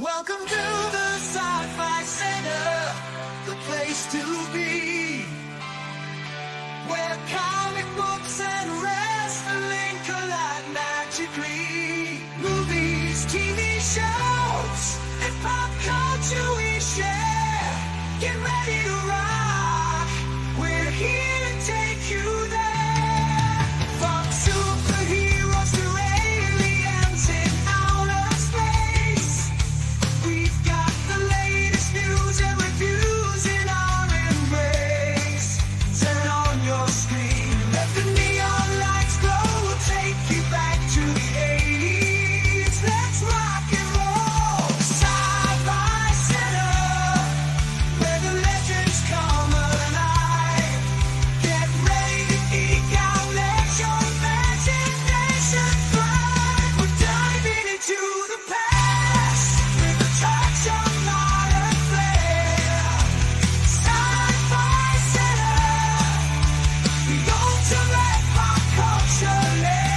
Welcome to the Sci-Fi Center, the place to be, where comic books and wrestling collide magically. Movies, TV shows, and pop culture we share. Get ready to rock, we're here to take you there. From superheroes to aliens in outer space, we've got the latest news and reviews in our embrace. Turn on your screen, let the neon lights glow. We'll take you back to the 80s. Let's rock and roll. Sci-Fi Center, where the legends come alive. Get ready to geek out, let your imagination fly. We're diving into the past with a touch of modern flair. Sci-Fi Center, the ultimate pop culture lair.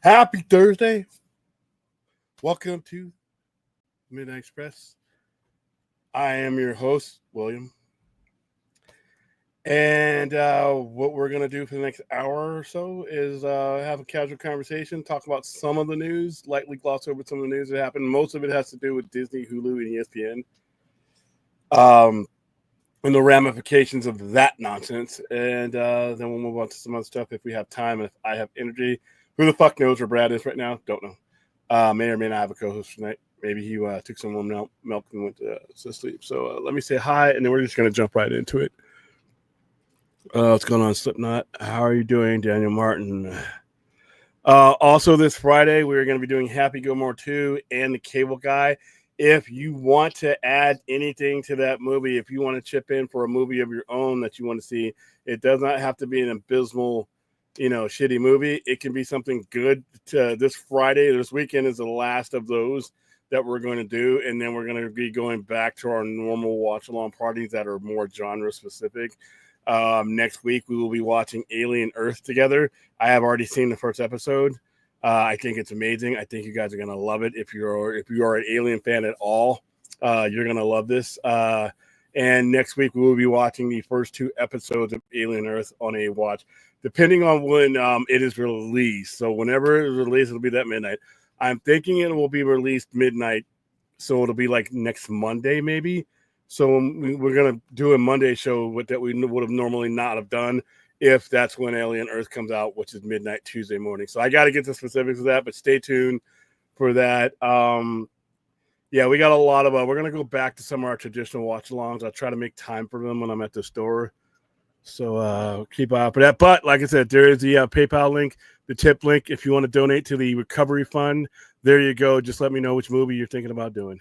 Happy Thursday. Welcome to Midnight Express. I am your host, William. And what we're going to do for the next hour or so is have a casual conversation, talk about some of the news, lightly gloss over some of the news that happened. Most of it has to do with Disney, Hulu, and ESPN. And the ramifications of that nonsense. And then we'll move on to some other stuff if we have time and if I have energy. Who the fuck knows where Brad is right now? Don't know. May or may not have a co-host tonight. Maybe he took some milk and went to sleep. So let me say hi, and then we're just going to jump right into it. What's going on, Slipknot? How are you doing, Daniel Martin? Also, this Friday, we're going to be doing Happy Gilmore 2 and The Cable Guy. If you want to add anything to that movie, if you want to chip in for a movie of your own that you want to see, it does not have to be an abysmal, shitty movie. It can be something good. This Friday, this weekend is the last of those that we're going to do, and then we're going to be going back to our normal watch-along parties that are more genre-specific. Next week, we will be watching Alien Earth together. I have already seen the first episode. I think it's amazing. I think you guys are going to love it. If you are an Alien fan at all, you're going to love this. And next week, we will be watching the first 2 episodes of Alien Earth on a watch, depending on when it is released. So whenever it is released, it'll be that midnight. I'm thinking it will be released midnight, so it'll be like next Monday maybe. So we're going to do a Monday show that we would have normally not have done if that's when Alien Earth comes out, which is midnight Tuesday morning. So I got to get the specifics of that, but stay tuned for that. Yeah, we got a lot of we're going to go back to some of our traditional watch-alongs. I'll try to make time for them when I'm at the store. So keep an eye out for that. But like I said, there is the PayPal link, the tip link. If you want to donate to the recovery fund, there you go. Just let me know which movie you're thinking about doing.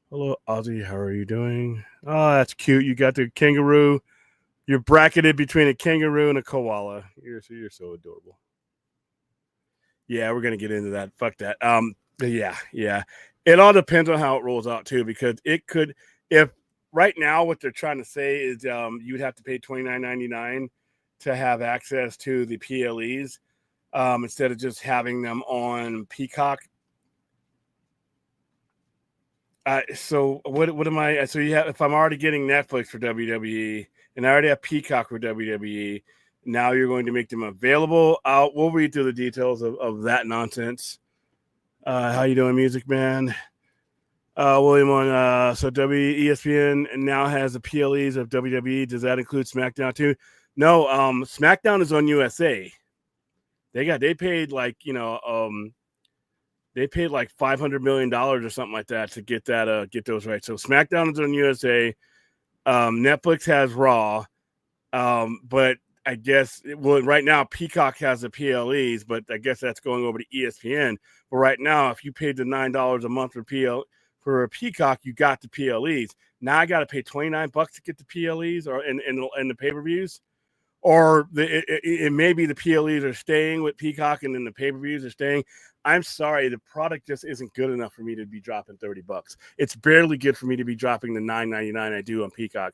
Hello, Ozzy. How are you doing? Oh, that's cute. You got the kangaroo. You're bracketed between a kangaroo and a koala. You're so adorable. Yeah, we're going to get into that. Fuck that. Yeah. It all depends on how it rolls out, too, because it could, if right now what they're trying to say is you would have to pay $29.99 to have access to the PLEs instead of just having them on Peacock. So what am I? So you have, if I'm already getting Netflix for WWE and I already have Peacock for WWE, now you're going to make them available. We'll read through the details of that nonsense. How you doing, Music Man? William on so ESPN now has the PLEs of WWE. Does that include SmackDown too? No, SmackDown is on USA. They paid like they paid like $500 million or something like that to get those rights. So SmackDown is on USA. Netflix has Raw. But I guess right now Peacock has the PLEs, but I guess that's going over to ESPN. But right now, if you paid the $9 a month for a Peacock, you got the PLEs. Now I got to pay $29 to get the PLEs or in the pay-per-views, or it may be the PLEs are staying with Peacock and then the pay-per-views are staying. I'm sorry, the product just isn't good enough for me to be dropping $30. It's barely good for me to be dropping the $9.99 I do on Peacock.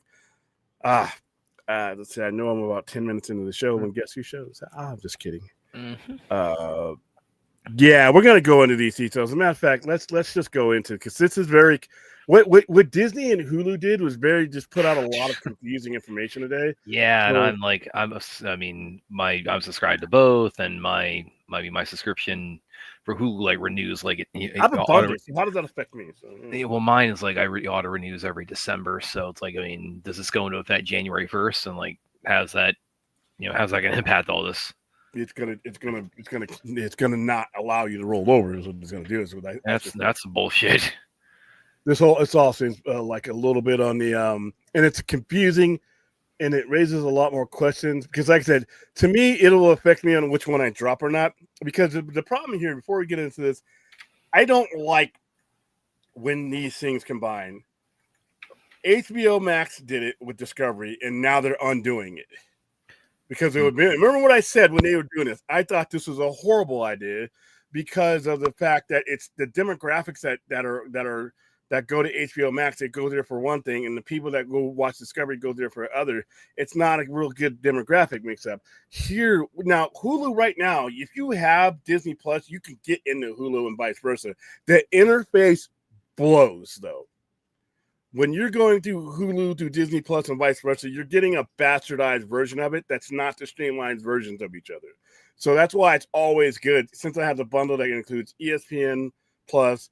Let's see. I know I'm about 10 minutes into the show when guess who shows. I'm just kidding. Mm-hmm. Yeah, we're gonna go into these details. As a matter of fact, let's just go into because this is very what Disney and Hulu did was very just put out a lot of confusing information today. Yeah, So, and I'm subscribed to both, and my subscription for Hulu like renews like it I have a bundle. So how does that affect me? well, mine is like auto renews every December, so it's like, I mean, does this go into effect January 1st, and like how's that gonna impact all this? It's gonna not allow you to roll over. Is what it's gonna do. Is what That's bullshit. It all seems like a little bit on the and it's confusing, and it raises a lot more questions because, like I said, to me, it'll affect me on which one I drop or not. Because the problem here, before we get into this, I don't like when these things combine. HBO Max did it with Discovery, and now they're undoing it. Because it would be, remember what I said when they were doing this? I thought this was a horrible idea because of the fact that it's the demographics that go to HBO Max. They go there for one thing, and the people that go watch Discovery go there for other. It's not a real good demographic mix-up. Here now, Hulu right now, if you have Disney Plus, you can get into Hulu and vice versa. The interface blows though. When you're going to Hulu to Disney Plus and vice versa, you're getting a bastardized version of it that's not the streamlined versions of each other. So that's why it's always good. Since I have the bundle that includes ESPN Plus,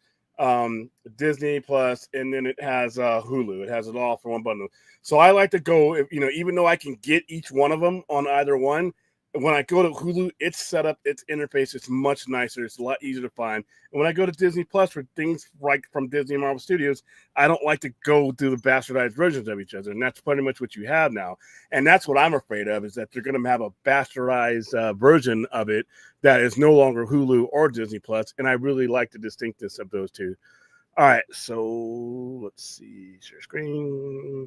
Disney Plus, and then it has Hulu. It has it all for one bundle. So I like to go, even though I can get each one of them on either one, when I go to Hulu, it's set up, its interface is much nicer. It's a lot easier to find. And when I go to Disney Plus for things like from Disney and Marvel Studios, I don't like to go through the bastardized versions of each other. And that's pretty much what you have now. And that's what I'm afraid of, is that they're going to have a bastardized version of it that is no longer Hulu or Disney Plus. And I really like the distinctness of those two. All right, so let's see. Share screen.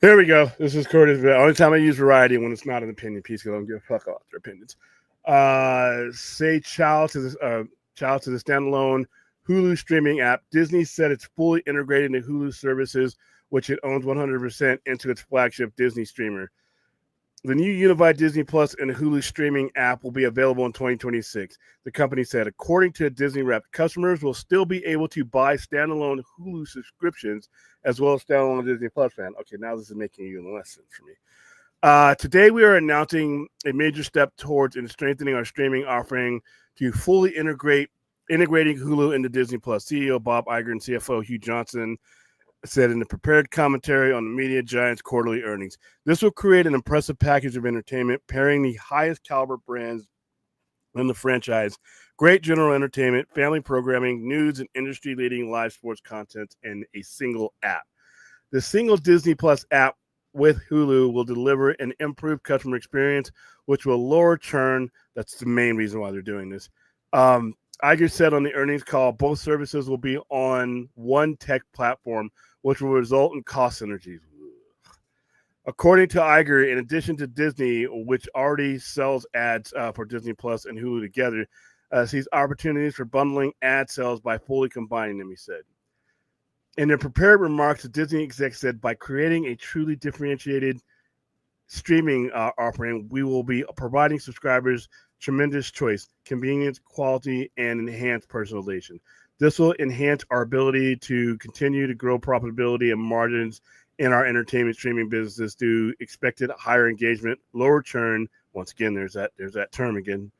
There we go. This is Curtis. The only time I use variety when it's not an opinion piece because I don't give a fuck about their opinions. Say ciao to the standalone Hulu streaming app. Disney said it's fully integrated into Hulu services, which it owns 100% into its flagship Disney streamer. The new unified Disney Plus and Hulu streaming app will be available in 2026. The company said, according to a Disney rep, customers will still be able to buy standalone Hulu subscriptions as well as standalone Disney Plus fan. Okay, now this is making even less sense for me. Today, we are announcing a major step towards strengthening our streaming offering to fully integrating Hulu into Disney Plus. CEO Bob Iger and CFO Hugh Johnson said in the prepared commentary on the media giant's quarterly earnings. This will create an impressive package of entertainment, pairing the highest caliber brands in the franchise, great general entertainment, family programming, news, and industry-leading live sports content in a single app. The single Disney Plus app with Hulu will deliver an improved customer experience, which will lower churn. That's the main reason why they're doing this. Iger said on the earnings call, both services will be on one tech platform, which will result in cost synergies. According to Iger, in addition to Disney, which already sells ads for Disney Plus and Hulu together, sees opportunities for bundling ad sales by fully combining them, he said. In their prepared remarks, the Disney exec said, by creating a truly differentiated streaming offering, we will be providing subscribers tremendous choice, convenience, quality, and enhanced personalization. This will enhance our ability to continue to grow profitability and margins in our entertainment streaming businesses through expected higher engagement, lower churn. Once again, there's that term again,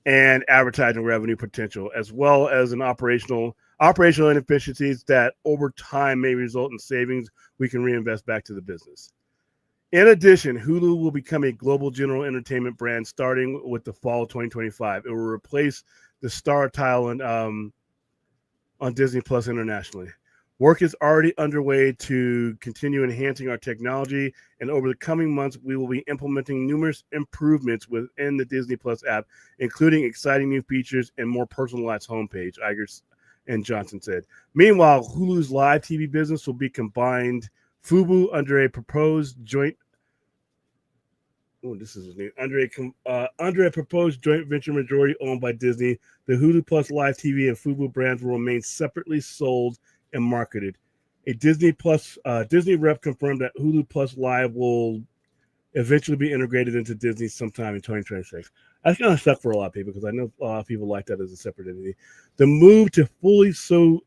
and advertising revenue potential, as well as an operational inefficiencies that over time may result in savings we can reinvest back to the business. In addition, Hulu will become a global general entertainment brand starting with the fall of 2025. It will replace the Star title on Disney Plus internationally. Work is already underway to continue enhancing our technology, and over the coming months, we will be implementing numerous improvements within the Disney Plus app, including exciting new features and more personalized homepage, Iger and Johnson said. Meanwhile, Hulu's live TV business will be combined Fubo under a proposed joint this is his name. Under a proposed joint venture majority owned by Disney, the Hulu Plus Live TV and Fubo brands will remain separately sold and marketed. A Disney rep confirmed that Hulu Plus Live will eventually be integrated into Disney sometime in 2026. That's going to suck for a lot of people because I know a lot of people like that as a separate entity. The move to fully so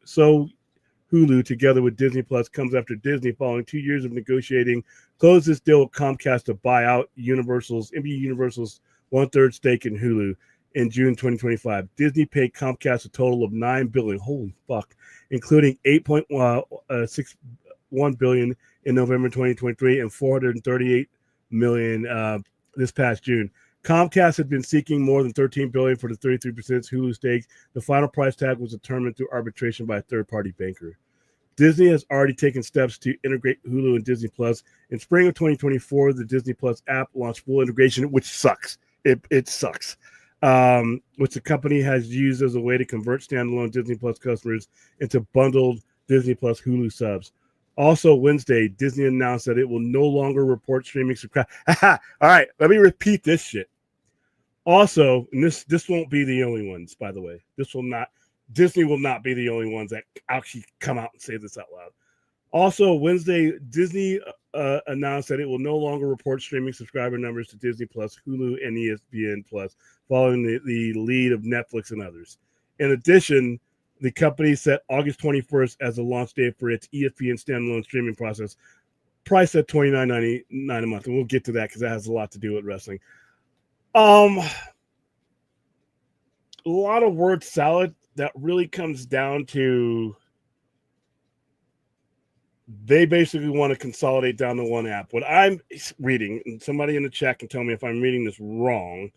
Hulu together with Disney Plus comes after Disney, following 2 years of negotiating, closed this deal with Comcast to buy out NBC Universal's 1/3 stake in Hulu in June 2025. Disney paid Comcast a total of $9 billion. Holy fuck, including $8.61 billion in November 2023 and $438 million this past June. Comcast had been seeking more than $13 billion for the 33% Hulu stake. The final price tag was determined through arbitration by a third-party banker. Disney has already taken steps to integrate Hulu and Disney Plus. In spring of 2024, the Disney Plus app launched full integration, which sucks. It sucks. Which the company has used as a way to convert standalone Disney Plus customers into bundled Disney Plus Hulu subs. Also, Wednesday, Disney announced that it will no longer report streaming subscribers. All right, let me repeat this shit. Also, and this won't be the only ones, by the way. Disney will not be the only ones that actually come out and say this out loud. Also, Wednesday, Disney announced that it will no longer report streaming subscriber numbers to Disney Plus, Hulu, and ESPN Plus, following the lead of Netflix and others. In addition, the company set August 21st as the launch date for its ESPN standalone streaming process, priced at $29.99 a month. And we'll get to that because that has a lot to do with wrestling. A lot of word salad that really comes down to they basically want to consolidate down to one app. What I'm reading, and somebody in the chat can tell me if I'm reading this wrong,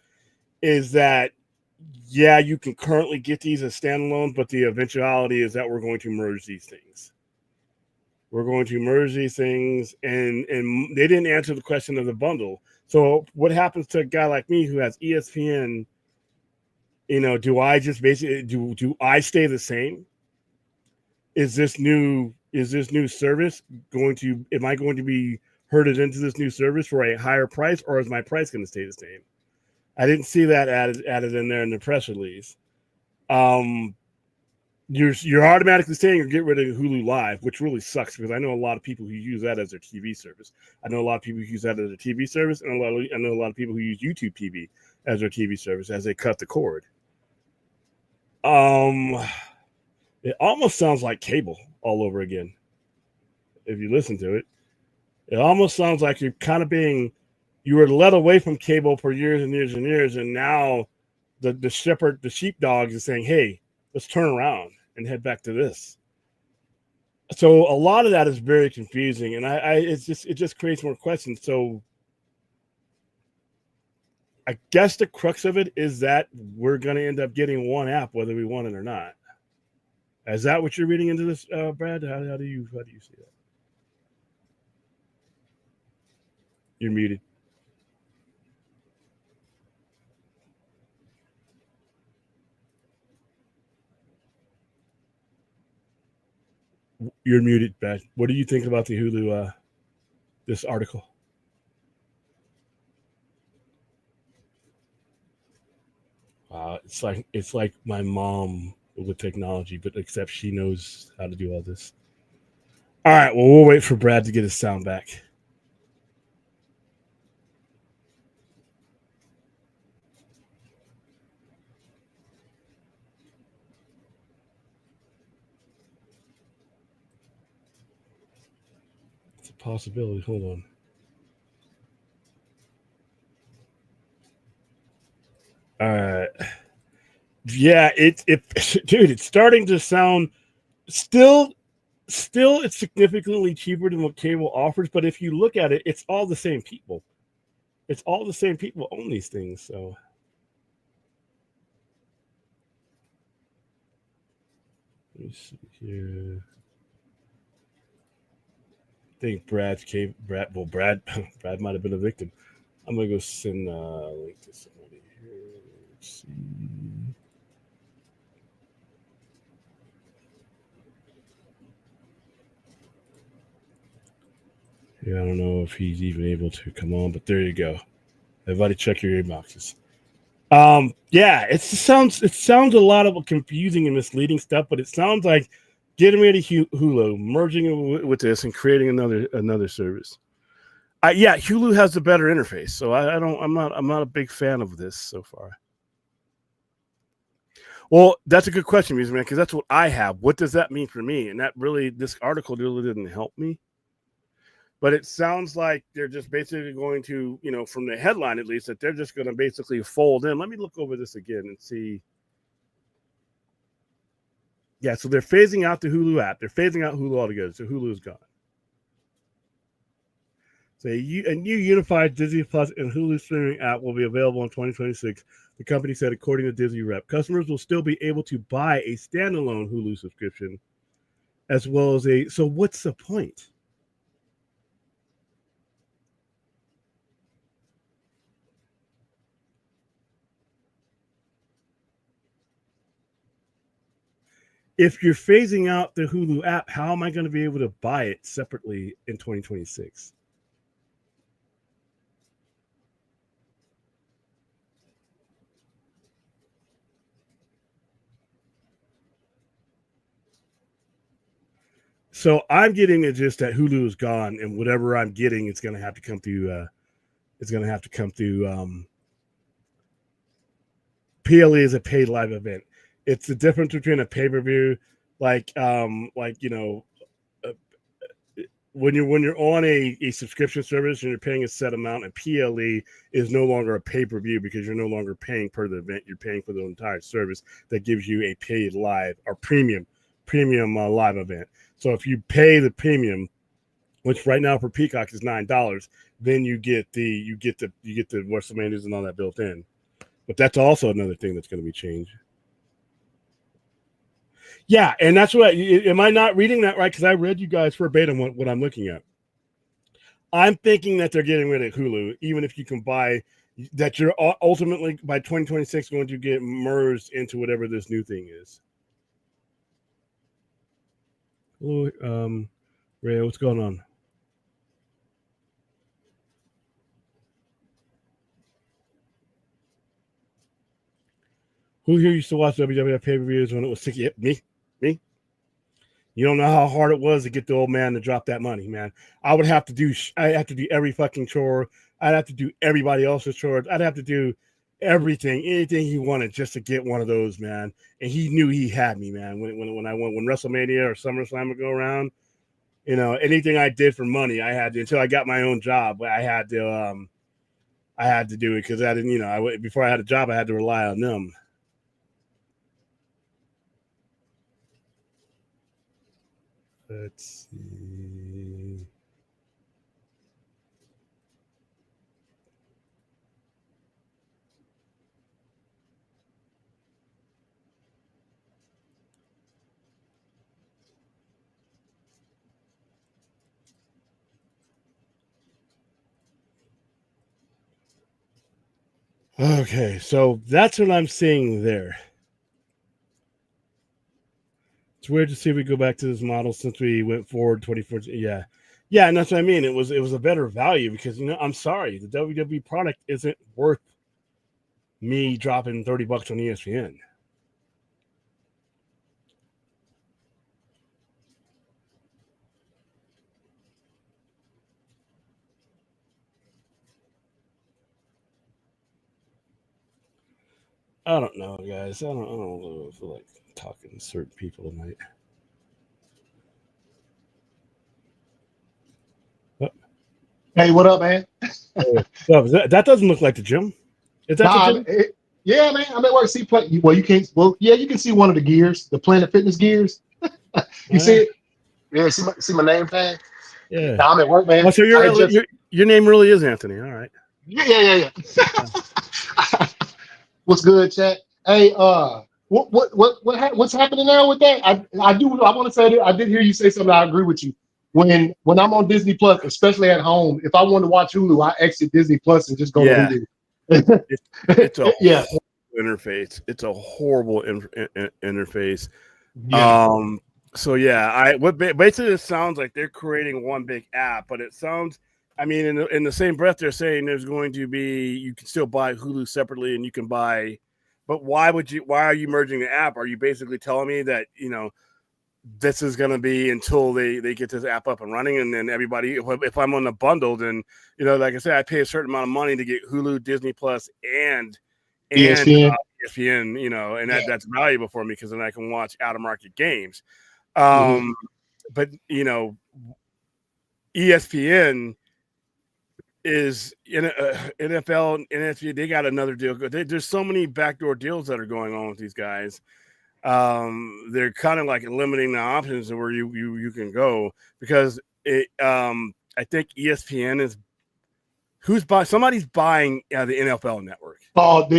is that, yeah, you can currently get these as standalone, but the eventuality is that we're going to merge these things. We're going to merge these things, and they didn't answer the question of the bundle. So what happens to a guy like me who has ESPN? Do I just basically do I stay the same? Is this new service am I going to be herded into this new service for a higher price, or is my price going to stay the same? I didn't see that added in there in the press release. You're automatically saying you're getting rid of Hulu Live, which really sucks because I know a lot of people who use that as their TV service. I know a lot of people who use that as a TV service, and I know a lot of people who use YouTube TV as their TV service as they cut the cord. It almost sounds like cable all over again. If you listen to it, it almost sounds like you're kind of you were led away from cable for years and years and years, and now the sheepdog is saying, "Hey, let's turn around and head back to this." So a lot of that is very confusing, and it just creates more questions. So I guess the crux of it is that we're going to end up getting one app, whether we want it or not. Is that what you're reading into this, Brad? How do you see that? You're muted. You're muted, Brad. What do you think about the Hulu this article? It's like my mom with technology, but except she knows how to do all this. All right, well, we'll wait for Brad to get his sound back. It's a possibility. Hold on. All right. Yeah, dude, it's starting to sound still it's significantly cheaper than what cable offers, but if you look at it, it's all the same people. It's all the same people own these things, so let me see here. think Brad Brad might have been a victim. I'm gonna go send a link to somebody here. Let's see. Yeah, I don't know if he's even able to come on, but there you go. Everybody, check your inboxes. Yeah, it sounds a lot of confusing and misleading stuff, but it sounds like getting rid of Hulu, merging it with this, and creating another service. Yeah, Hulu has the better interface, so I'm not a big fan of this so far. Well, that's a good question, Music Man, because that's what I have. What does that mean for me? And this article really didn't help me. But it sounds like they're just basically going to, from the headline at least, that they're just going to basically fold in. Let me look over this again and see. Yeah, so they're phasing out the Hulu app. They're phasing out Hulu altogether, so Hulu's gone. So a new unified Disney Plus and Hulu streaming app will be available in 2026. The company said, according to Disney rep, customers will still be able to buy a standalone Hulu subscription, as well as so what's the point? If you're phasing out the Hulu app, how am I going to be able to buy it separately in 2026? So I'm getting it just that Hulu is gone, and whatever I'm getting, it's going to have to come through. PLE is a paid live event. It's the difference between a pay-per-view, when you're on a subscription service and you're paying a set amount, and PLE is no longer a pay-per-view because you're no longer paying per the event. You're paying for the entire service that gives you a paid live or premium live event. So if you pay the premium, which right now for Peacock is $9, then you get the WrestleManias and all that built in. But that's also another thing that's going to be changed. Yeah, and that's what. Am I not reading that right? Because I read you guys verbatim what I'm looking at. I'm thinking that they're getting rid of Hulu, even if you can buy. That you're ultimately by 2026 going to get merged into whatever this new thing is. Hello, Ray, what's going on? Who here used to watch WWF pay-per-views when it was 60? Yep, me. You don't know how hard it was to get the old man to drop that money, man. I have to do every fucking chore. I'd have to do everybody else's chores. I'd have to do anything he wanted just to get one of those, man. And he knew he had me, man. When WrestleMania or SummerSlam would go around, anything I did for money, I had to, until I got my own job. I had to do it because I didn't, before I had a job, I had to rely on them. Let's see. Okay, so that's what I'm seeing there. It's weird to see if we go back to this model since we went forward 2014. Yeah, and that's what I mean. It was a better value because I'm sorry, the WWE product isn't worth me dropping $30 on ESPN. I don't know, guys. I don't feel like talking to certain people tonight. Hey, what up, man? That doesn't look like the gym. Is that the gym? Yeah, man. I'm at work. See, you can't. Well, yeah, you can see one of the gears, the Planet Fitness gears. You see it? Yeah. See my name tag. Yeah. Now I'm at work, man. Oh, so your name really is Anthony. All right. Yeah. What's good, chat? Hey, what's happening now with that? I want to say that I did hear you say something. I agree with you when I'm on Disney Plus, especially at home, if I want to watch Hulu, I exit Disney Plus and just go to Hulu. It's a Yeah. interface. It's a horrible interface. Yeah. So yeah, basically it sounds like they're creating one big app, but it sounds, I mean, in the same breath, they're saying there's going to be, you can still buy Hulu separately and you can buy, but why are you merging the app? Are you basically telling me that, this is going to be until they get this app up and running, and then everybody, if I'm on the bundle, then, like I said, I pay a certain amount of money to get Hulu, Disney Plus, and ESPN. ESPN, and that's valuable for me because then I can watch out of market games. Mhm. But ESPN is NFL and NFL. They got another deal. There's so many backdoor deals that are going on with these guys. They're kind of like limiting the options of where you can go, because I think ESPN is somebody's buying the NFL network.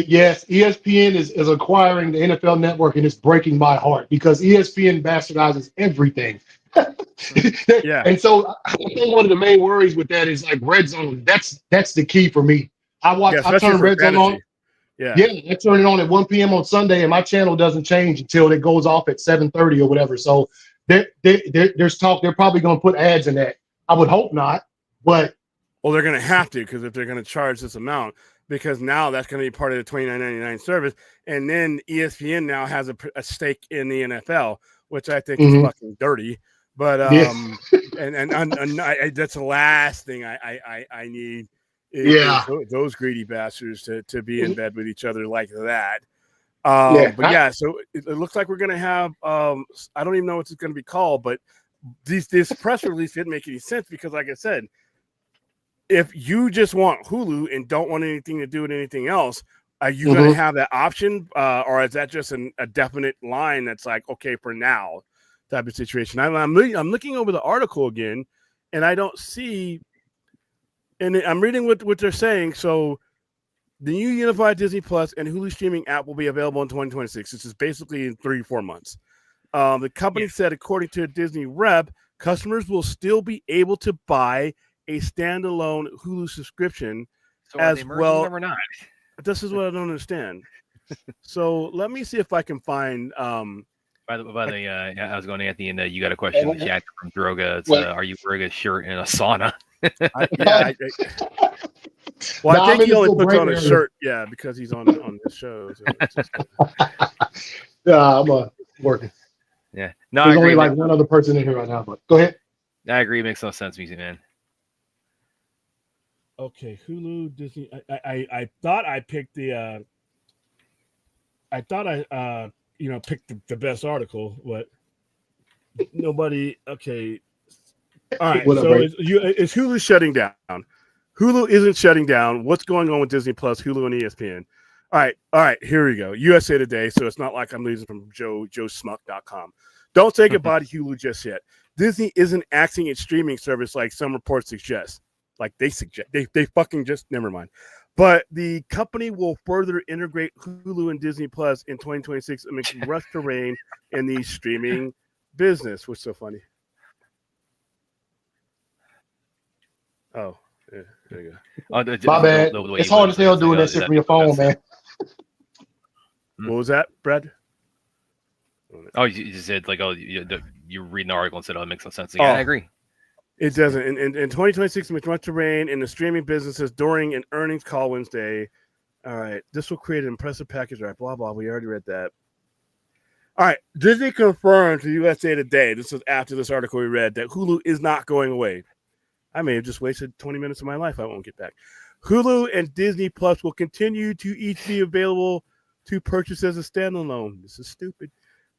Yes, ESPN is acquiring the NFL network, and it's breaking my heart because ESPN bastardizes everything. Yeah. And so I think one of the main worries with that is like red zone. That's the key for me. I turn red zone on. Yeah, I turn it on at 1 p.m. on Sunday, and my channel doesn't change until it goes off at 7:30 or whatever. So there's talk. They're probably going to put ads in that. I would hope not, but they're going to have to, because if they're going to charge this amount, because now that's going to be part of the $29.99 service, and then ESPN now has a stake in the NFL, which I think is fucking dirty. But and that's the last thing I need. Is those greedy bastards to be in bed with each other like that. So it looks like we're gonna have I don't even know what it's gonna be called, but this press release didn't make any sense, because like I said, if you just want Hulu and don't want anything to do with anything else, are you gonna have that option, or is that just a definite line that's like, okay, for now type of situation? I'm looking over the article again, and I don't see. And I'm reading what they're saying. So the new unified Disney Plus and Hulu streaming app will be available in 2026. This is basically in 3-4 months. The company said, according to a Disney rep, customers will still be able to buy a standalone Hulu subscription as well. Or not? This is what I don't understand. So let me see if I can find. By the way, I was going to Anthony, and you got a question in the chat from Droga. It's are you wearing a shirt in a sauna? I think he only puts on a shirt, because he's on this show. So I'm working. Yeah, no, there's I agree. Only like one other person in here right now, but go ahead. I agree. It makes no sense, Music Man. Okay, Hulu, Disney. I thought I picked the. I thought I picked the best article, but nobody. Okay. All right, so is Hulu shutting down? Hulu isn't shutting down. What's going on with Disney Plus, Hulu, and ESPN? All right, here we go. USA Today, so it's not like I'm losing from JoeSmuck.com. Don't say goodbye to Hulu just yet. Disney isn't axing its streaming service like some reports suggest. Like they suggest. They fucking just, never mind. But the company will further integrate Hulu and Disney Plus in 2026 amidst rough terrain in the streaming business. What's so funny? Oh, yeah, there you go. My bad. It's hard as hell doing that shit from your phone, man. What was that, Brad? Oh, you just said like, you read an article and said, it makes no sense. I agree. It doesn't. In 2026, much to rain in the streaming businesses during an earnings call Wednesday. All right, this will create an impressive package. All right, blah blah. We already read that. All right, Disney confirmed to USA Today. This is after this article we read, that Hulu is not going away. I may have just wasted 20 minutes of my life. I won't get back. Hulu and Disney Plus will continue to each be available to purchase as a standalone. This is stupid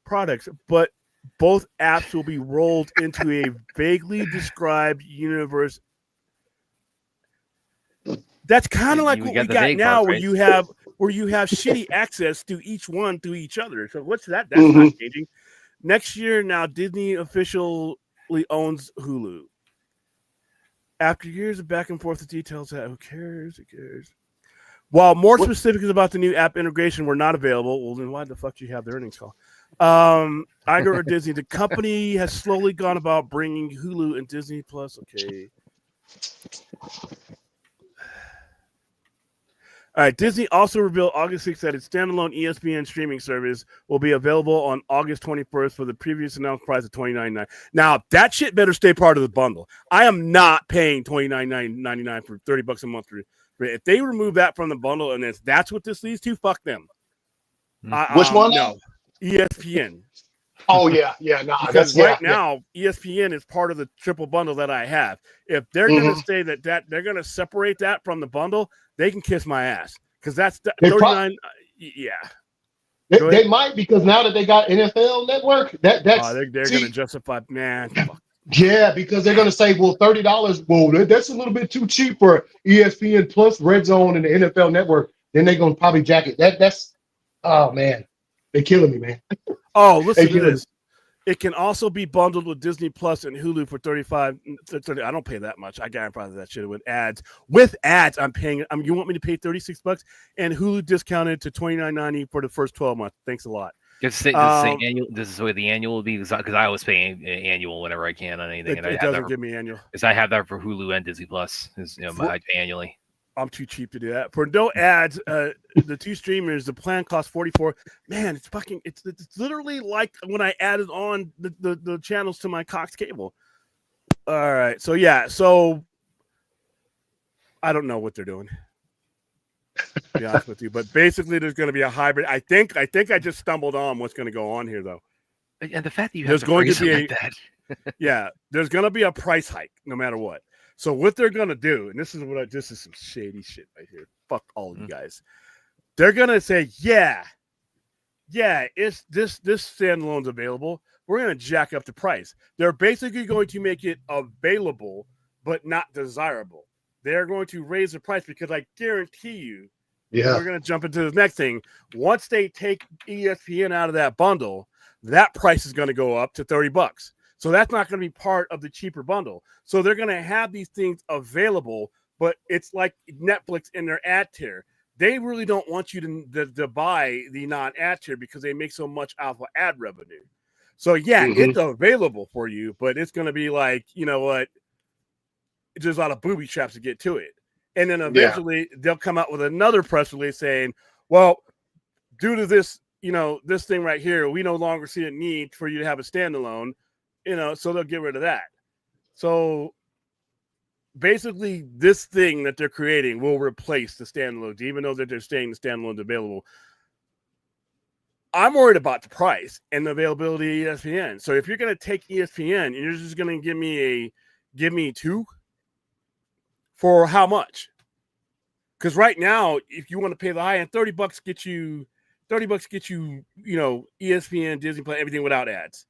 products, but both apps will be rolled into a vaguely described universe. That's kind of like what we got now, where you have shitty access to each one through each other. So what's that? That's not changing. Next year, now Disney officially owns Hulu. After years of back and forth, the details that who cares? Who cares? While more specifics about the new app integration were not available, well, then why the fuck do you have the earnings call? Iger or Disney, the company has slowly gone about bringing Hulu and Disney Plus. Okay. All right. Disney also revealed August 6th that its standalone ESPN streaming service will be available on August 21st for the previous announced price of $29.99. Now, that shit better stay part of the bundle. I am not paying $29.99 for $30 a month. If they remove that from the bundle and that's what this leads to, fuck them. Which one? No. ESPN. Oh yeah, nah. Because now ESPN is part of the triple bundle that I have. If they're going to say that they're going to separate that from the bundle, they can kiss my ass because that's 39. Yeah, they might, because now that they got NFL Network, that's they're going to justify, man. Fuck. Yeah, because they're going to say, well, $30. Well, that's a little bit too cheap for ESPN Plus, Red Zone, and the NFL Network. Then they're going to probably jack it. That's oh man, they're killing me, man. Oh, listen to this. It can also be bundled with Disney Plus and Hulu for $35. I don't pay that much. I guarantee that shit with ads. With ads, I'm paying. You want me to pay $36 and Hulu discounted to $29.90 for the first 12 months. Thanks a lot. Just say annual. This is the way the annual will be, because I always pay annual whenever I can on anything. It doesn't give me annual. Because I have that for Hulu and Disney Plus. I pay annually. I'm too cheap to do that. For no ads, the two streamers, the plan costs $44. Man, it's literally like when I added on the channels to my Cox cable. All right. So I don't know what they're doing, to be honest with you. But basically there's going to be a hybrid. I think I just stumbled on what's going to go on here though. And the fact that there's going to be there's going to be a price hike no matter what. So what they're gonna do, and this is some shady shit right here. Fuck all of you guys. They're gonna say, yeah, it's this standalone's available. We're gonna jack up the price. They're basically going to make it available, but not desirable. They're going to raise the price because I guarantee you, we're gonna jump into the next thing. Once they take ESPN out of that bundle, that price is gonna go up to $30. So that's not going to be part of the cheaper bundle. So they're going to have these things available, but it's like Netflix in their ad tier. They really don't want you to buy the non-ad tier because they make so much off of ad revenue. So it's available for you, but it's going to be like, you know what? There's a lot of booby traps to get to it. And then eventually they'll come out with another press release saying, well, due to this, this thing right here, we no longer see a need for you to have a standalone. So they'll get rid of that. So basically, this thing that they're creating will replace the standalones, even though they're saying the standalone's available. I'm worried about the price and the availability of ESPN. So if you're going to take ESPN and you're just going to give me two, for how much? Because right now, if you want to pay the high end, $30 gets you, ESPN, Disney Play, everything without ads.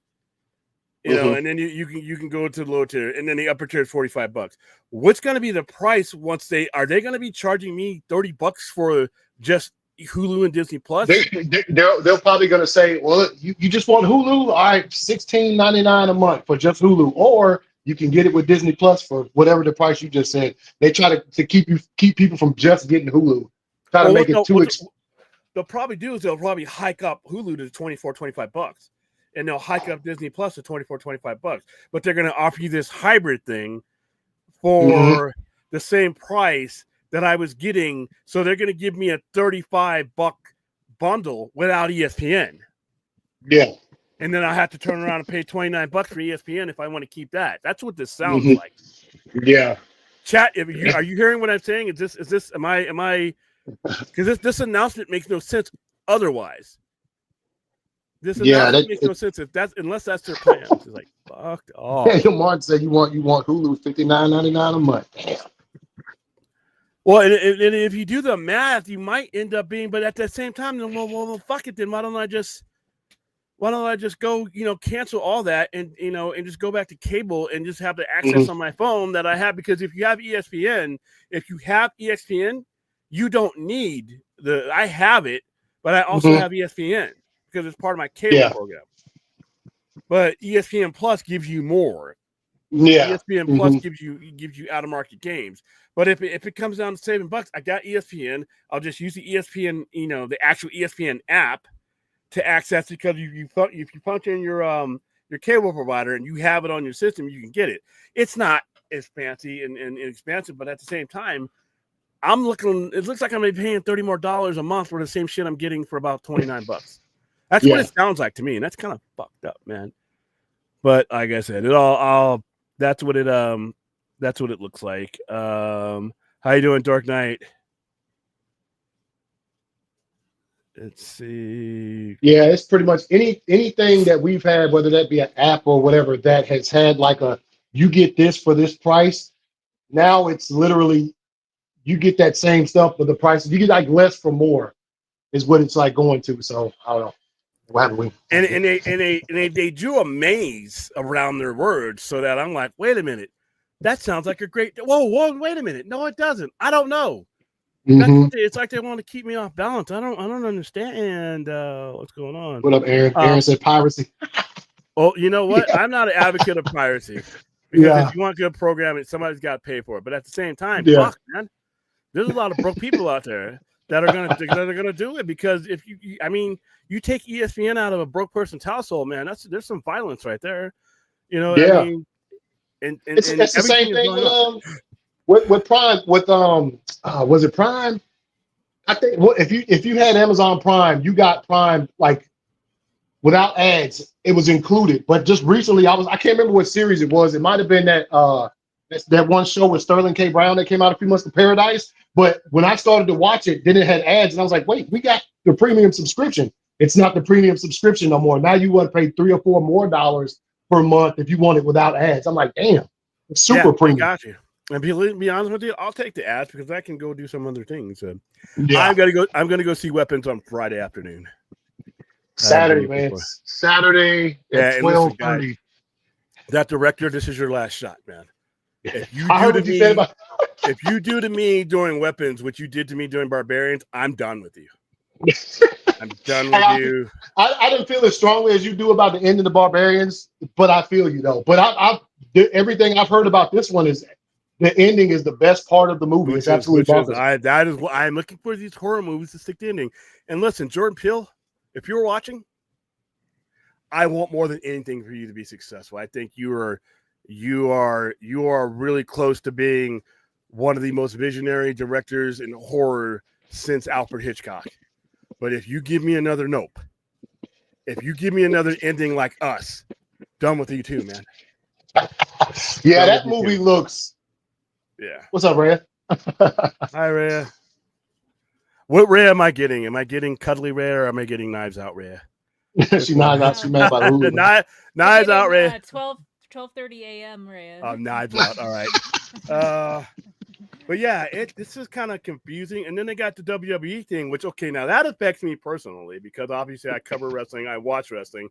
And then you can go to the low tier, and then the upper tier is $45. What's going to be the price once are they going to be charging me $30 for just Hulu and Disney Plus? They're probably going to say, well, you just want Hulu? All right, $16.99 a month for just Hulu, or you can get it with Disney Plus for whatever the price you just said. They try to keep people from just getting Hulu. Try to make it too expensive. They'll probably do is they'll probably hike up Hulu to $24-25. And they'll hike up Disney Plus to $24-25, but they're going to offer you this hybrid thing for the same price that I was getting. So they're going to give me a $35 bundle without ESPN. Yeah. And then I have to turn around and pay $29 for ESPN if I want to keep that. That's what this sounds like. Yeah. Chat, are you hearing what I'm saying? Am I, because this announcement makes no sense otherwise. This makes no sense unless that's their plan. It's like, fuck off. Yeah, your mom said you want Hulu $59.99 a month. Damn. Well, and if you do the math, you might end up being, but at the same time, well, fuck it. Then why don't I just go, cancel all that and just go back to cable and just have the access on my phone that I have? Because if you have ESPN, you don't need I have it, but I also have ESPN. Because it's part of my cable program. But ESPN Plus gives you more. Yeah. ESPN Plus gives you out of market games. But if it comes down to $7, I got ESPN. I'll just use the ESPN, the actual ESPN app to access because if you punch in your cable provider and you have it on your system, you can get it. It's not as fancy and expensive, but at the same time, it looks like I'm paying $30 more a month for the same shit I'm getting for about $29. That's what it sounds like to me, and that's kind of fucked up, man. But like I said, that's what it looks like. How you doing, Dark Knight? Let's see. Yeah, it's pretty much anything that we've had, whether that be an app or whatever, that has had like you get this for this price. Now it's literally you get that same stuff for the price. You get like less for more, is what it's like going to. So I don't know. What happened with and they do a maze around their words so that I'm like, wait a minute, that sounds like a great. Whoa, wait a minute. No, it doesn't. I don't know. It's like they want to keep me off balance. I don't understand what's going on. What up, Aaron? Aaron said piracy. Well, you know what? Yeah. I'm not an advocate of piracy because if you want good programming, somebody's got to pay for it. But at the same time, fuck, man, there's a lot of broke people out there that are gonna do it because if you take ESPN out of a broke person's household, man, there's some violence right there. You know, I mean, and it's the same thing with Prime. Was it Prime? I think if you had Amazon Prime, you got Prime like without ads. It was included, but just recently I can't remember what series it was. It might have been that one show with Sterling K. Brown that came out a few months to Paradise. But when I started to watch it, then it had ads, and I was like, wait, we got the premium subscription. It's not the premium subscription no more. Now you want to pay $3 or $4 more per month if you want it without ads. I'm like, damn, it's super premium. I got you. And be honest with you, I'll take the ads because I can go do some other things. I'm gonna go see Weapons on Friday afternoon. Saturday, man. Saturday at 12:30. That director, this is your last shot, man. If you I heard what you said about. If you do to me during Weapons what you did to me during Barbarians, I'm done with you. I'm done with you. I didn't feel as strongly as you do about the end of the Barbarians, but I feel you though. But everything I've heard about this one is the ending is the best part of the movie. It's absolutely bonkers. That is what I'm looking for, these horror movies to stick the ending. And listen, Jordan Peele, if you're watching, I want more than anything for you to be successful. I think you are really close to being one of the most visionary directors in horror since Alfred Hitchcock. But if you give me another Nope, if you give me another ending like Us, done with you too, man. Yeah, that movie looks. Yeah. What's up, Rhea? Hi, Rhea. What Rhea am I getting? Am I getting Cuddly Rhea or am I getting Knives Out Rhea? She's not out. She's mad by Hulu. Knives Out Rhea. 12:30 a.m. Rhea. Knives Out. All right. But yeah, this is kind of confusing. And then they got the WWE thing, which, okay, now that affects me personally because obviously I cover wrestling, I watch wrestling.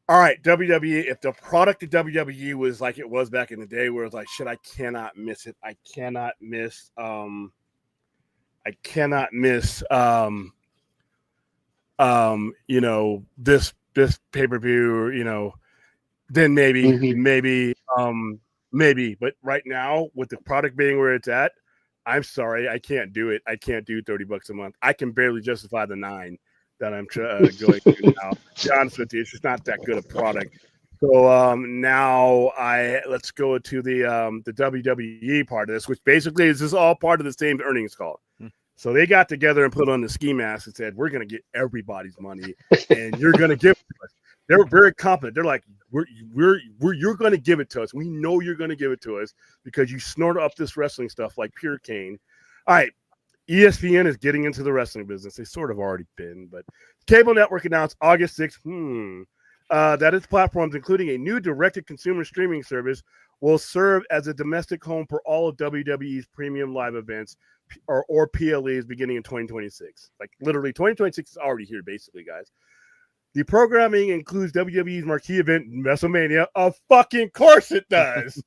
All right, WWE, if the product of WWE was like it was back in the day where it's like, shit, I cannot miss it. I cannot miss this pay-per-view, then maybe. But right now, with the product being where it's at, I'm sorry, I can't do it. I can't do $30 a month. I can barely justify the $9 that I'm going to now. To be honest with you, it's just not that good a product. So now let's go to the WWE part of this, which basically is all part of the same earnings call. So they got together and put on the ski mask and said, we're going to get everybody's money and you're going to give it to us. They were very confident. They're like, you're going to give it to us. We know you're going to give it to us because you snort up this wrestling stuff like pure cane. All right. ESPN is getting into the wrestling business. They sort of already been, but cable network announced August 6th that its platforms, including a new direct-to-consumer streaming service, will serve as a domestic home for all of WWE's premium live events or PLEs beginning in 2026. Like literally 2026 is already here, basically, guys. The programming includes WWE's marquee event, WrestleMania. Of fucking course it does.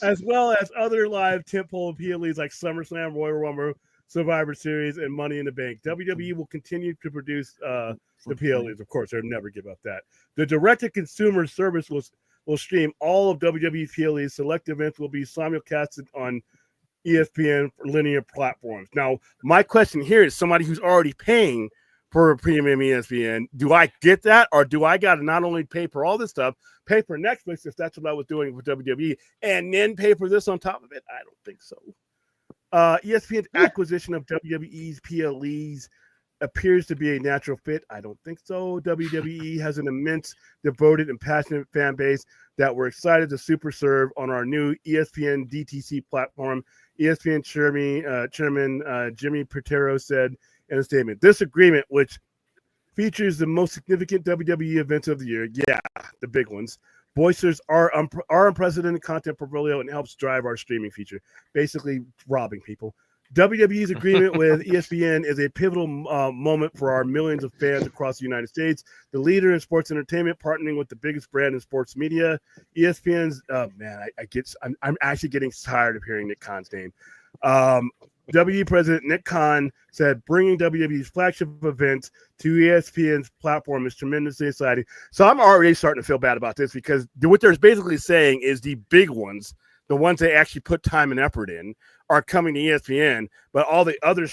As well as other live tentpole PLEs like SummerSlam, Royal Rumble, Survivor Series, and Money in the Bank. WWE will continue to produce the PLEs. Of course, they'll never give up that. The direct-to-consumer service will stream all of WWE's PLEs. Select events will be simulcasted on ESPN linear platforms. Now, my question here is somebody who's already paying for premium ESPN. Do I get that, or do I got to not only pay for all this stuff, pay for Netflix if that's what I was doing with WWE, and then pay for this on top of it? I don't think so. ESPN's acquisition of WWE's PLEs appears to be a natural fit. I don't think so. WWE has an immense, devoted, and passionate fan base that we're excited to super serve on our new ESPN DTC platform. ESPN Chairman Jimmy Pitero said in a statement, this agreement, which features the most significant WWE events of the year, the big ones, bolsters our unprecedented content portfolio and helps drive our streaming feature, basically robbing people. WWE's agreement with ESPN is a pivotal moment for our millions of fans across the United States. The leader in sports entertainment, partnering with the biggest brand in sports media. ESPN's I'm actually getting tired of hearing Nick Khan's name. WWE President Nick Khan said bringing WWE's flagship events to ESPN's platform is tremendously exciting. So I'm already starting to feel bad about this because what they're basically saying is the big ones, the ones they actually put time and effort in, are coming to ESPN, but all the other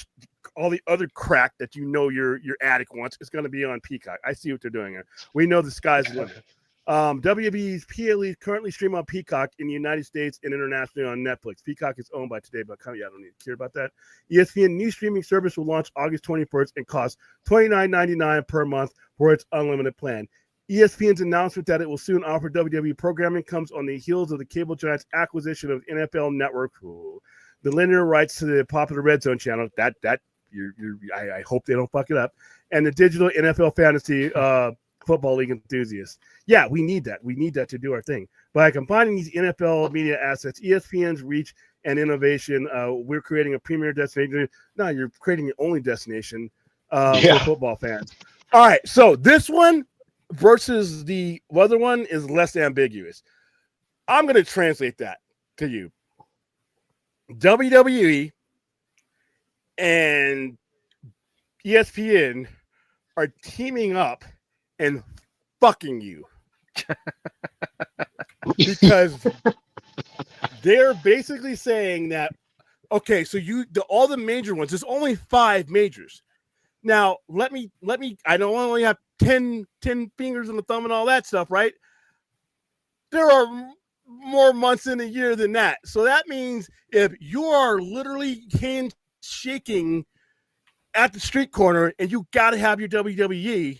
crack that your addict wants is going to be on Peacock. I see what they're doing here. We know the sky's the limit. WWE's PLE currently stream on Peacock in the United States and internationally on Netflix. Peacock is owned by Today.com. I don't need to care about that. ESPN new streaming service will launch August 21st and cost $29.99 per month for its unlimited plan. ESPN's announcement that it will soon offer WWE programming comes on the heels of the cable giant's acquisition of NFL Network, the linear rights to the popular Red Zone channel. I hope they don't fuck it up, and the digital NFL fantasy football league enthusiasts. Yeah, we need that. We need that to do our thing. By combining these NFL media assets, ESPN's reach and innovation, we're creating a premier destination. No, you're creating the only destination for football fans. All right, so this one versus the other one is less ambiguous. I'm going to translate that to you. WWE and ESPN are teaming up and fucking you because they're basically saying that, okay, so all the major ones, there's only 5 majors. Now, let me, I don't only have 10 fingers on the thumb and all that stuff, right? There are more months in a year than that. So that means if you are literally handshaking at the street corner and you got to have your WWE,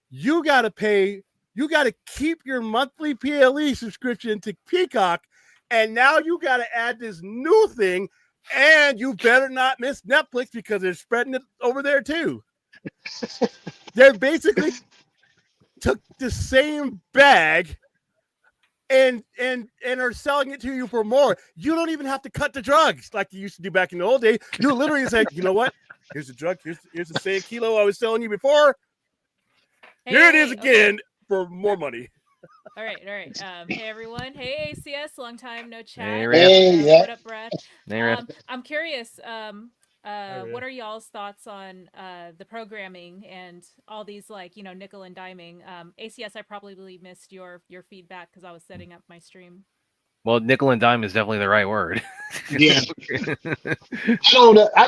you got to keep your monthly PLE subscription to Peacock. And now you got to add this new thing, and you better not miss Netflix because they're spreading it over there too. They're basically took the same bag and are selling it to you for more. You don't even have to cut the drugs like you used to do back in the old days. You literally say, you know what? Here's the drug. Here's the same kilo I was selling you before. Here it is again for more money. All right. Hey everyone. Hey ACS, long time no chat. What up, Brad? Hey, I'm curious. What are y'all's thoughts on the programming and all these nickel and diming? ACS, I probably missed your feedback because I was setting up my stream. Well, nickel and dime is definitely the right word. Yeah. I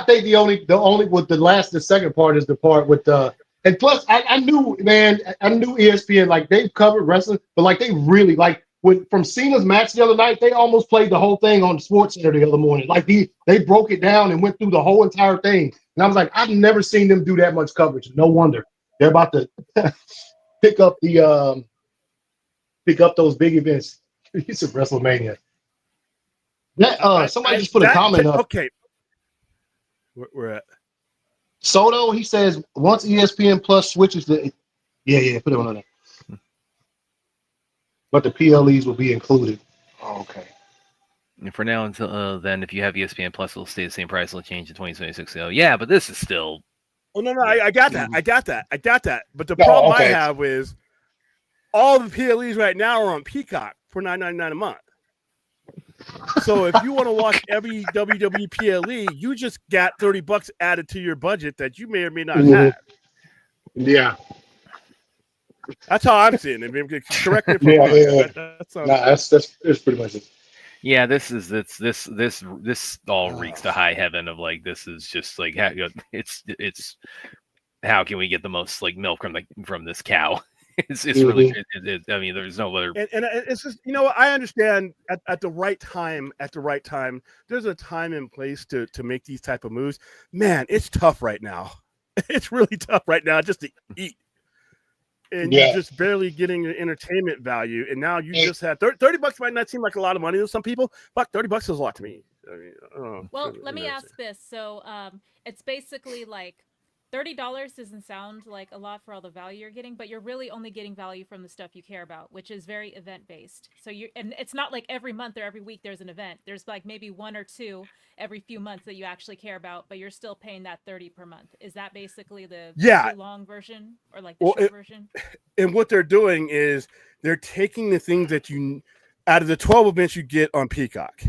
think the second part is the part with the. And plus, I knew ESPN, like, they've covered wrestling, but like they really, like, from Cena's match the other night, they almost played the whole thing on Sports Center the other morning. Like they broke it down and went through the whole entire thing. And I was like, I've never seen them do that much coverage. No wonder they're about to pick up those big events. It's a WrestleMania. Somebody just put a comment up. Okay, we're at. Soto, he says once ESPN Plus switches to, put it on there. But the PLEs will be included. Oh, okay. And for now until then, if you have ESPN Plus, it'll stay the same price. It'll change in 2026. So yeah, but this is still. Oh no, I got that. But the problem I have is all the PLEs right now are on Peacock for $9.99 a month. So if you want to watch every WWE PLE, you just got $30 added to your budget that you may or may not have. Yeah, that's how I'm seeing it. Correct me if I'm wrong. That's pretty much it. Yeah, this all reeks to high heaven of like this is just like it's how can we get the most like milk from this cow? It's really. I mean, there's no other. And it's just, you know, I understand at the right time, there's a time and place to make these type of moves. Man, it's tough right now. It's really tough right now just to eat. And you're just barely getting the entertainment value. And now you just had $30 might not seem like a lot of money to some people, but $30 is a lot to me. I mean, well, let me ask this. So it's basically like $30 doesn't sound like a lot for all the value you're getting, but you're really only getting value from the stuff you care about, which is very event based. So and it's not like every month or every week there's an event. There's like maybe one or two every few months that you actually care about, but you're still paying that $30 per month. Is that basically the long version or like the short version? And what they're doing is they're taking the things that you out of the 12 events you get on Peacock,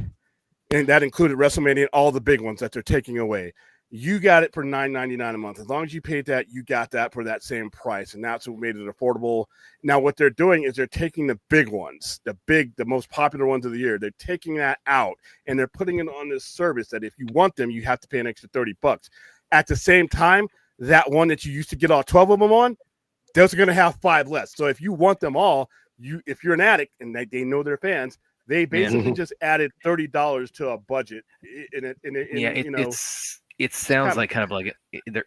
and that included WrestleMania and all the big ones that they're taking away. You got it for $9.99 a month. As long as you paid that, you got that for that same price. And that's what made it affordable. Now, what they're doing is they're taking the big ones, the most popular ones of the year. They're taking that out and they're putting it on this service that if you want them, you have to pay an extra $30. At the same time, that one that you used to get all 12 of them on, those are going to have 5 less. So if you want them all, if you're an addict and they know they're fans, they basically just added $30 to a budget. It sounds like kind of like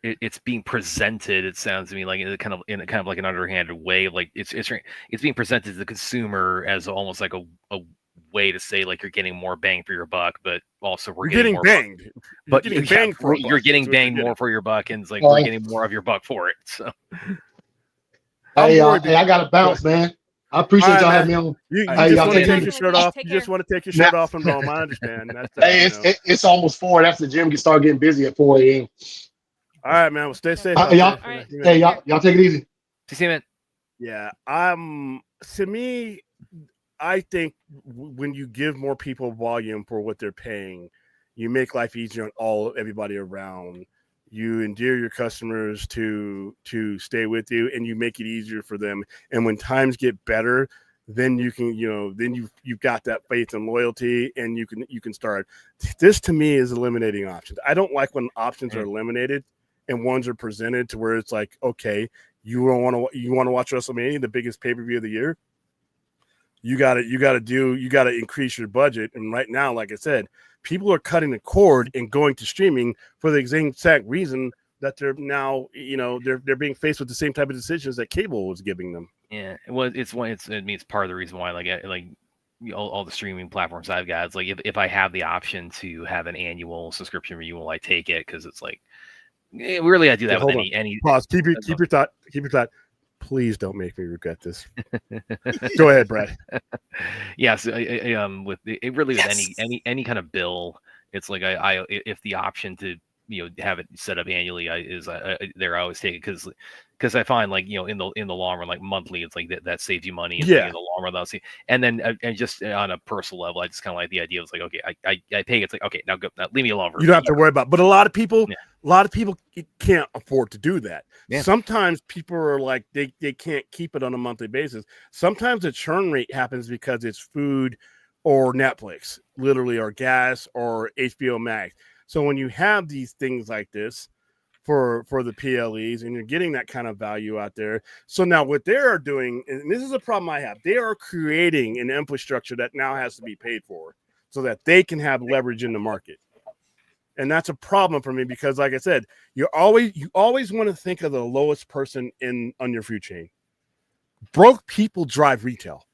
it's being presented. It sounds to me like in kind of like an underhanded way. Like it's being presented to the consumer as almost like a way to say like you're getting more bang for your buck, but also we're getting more banged. But you're getting banged more for your buck, and it's like we're getting more of your buck for it. So hey, I got to bounce, man. I appreciate y'all having me on. You just want to take your shirt off. You just want to take your shirt off and roam. I understand. It's almost 4. That's the gym can start getting busy at 4 a.m. All right, man. Well, stay safe. Y'all take it easy. See you, man. Yeah. To me, I think when you give more people volume for what they're paying, you make life easier on everybody around. You endear your customers to stay with you, and you make it easier for them. And when times get better, then you can, then you've got that faith and loyalty, and you can start. This to me is eliminating options. I don't like when options are eliminated and ones are presented to where it's like, okay, you want to watch WrestleMania, the biggest pay-per-view of the year. You got to increase your budget. And right now, like I said, people are cutting the cord and going to streaming for the exact reason that they're now, they're being faced with the same type of decisions that cable was giving them. Yeah, well, it's part of the reason why all the streaming platforms I've got. It's like if I have the option to have an annual subscription renewal, I take it because it's like we really got to do that with any pause. Keep your thought. Please don't make me regret this. Go ahead, Brad. Yes, with any kind of bill, it's like I if the option to have it set up annually I always take it because I find like in the long run, like monthly, it's like that saves you money. In the long run, and then and just on a personal level, I just kind of like the idea of like, okay, I pay. It's like, okay, now go, leave me alone. You don't have to worry about. But a lot of people can't afford to do that. Yeah. Sometimes people are like they can't keep it on a monthly basis. Sometimes the churn rate happens because it's food or Netflix, literally, or gas or HBO Max. So when you have these things like this for the PLEs and you're getting that kind of value out there. So now what they are doing, and this is a problem I have, they are creating an infrastructure that now has to be paid for so that they can have leverage in the market. And that's a problem for me because, like I said, you always want to think of the lowest person on your food chain. Broke people drive retail.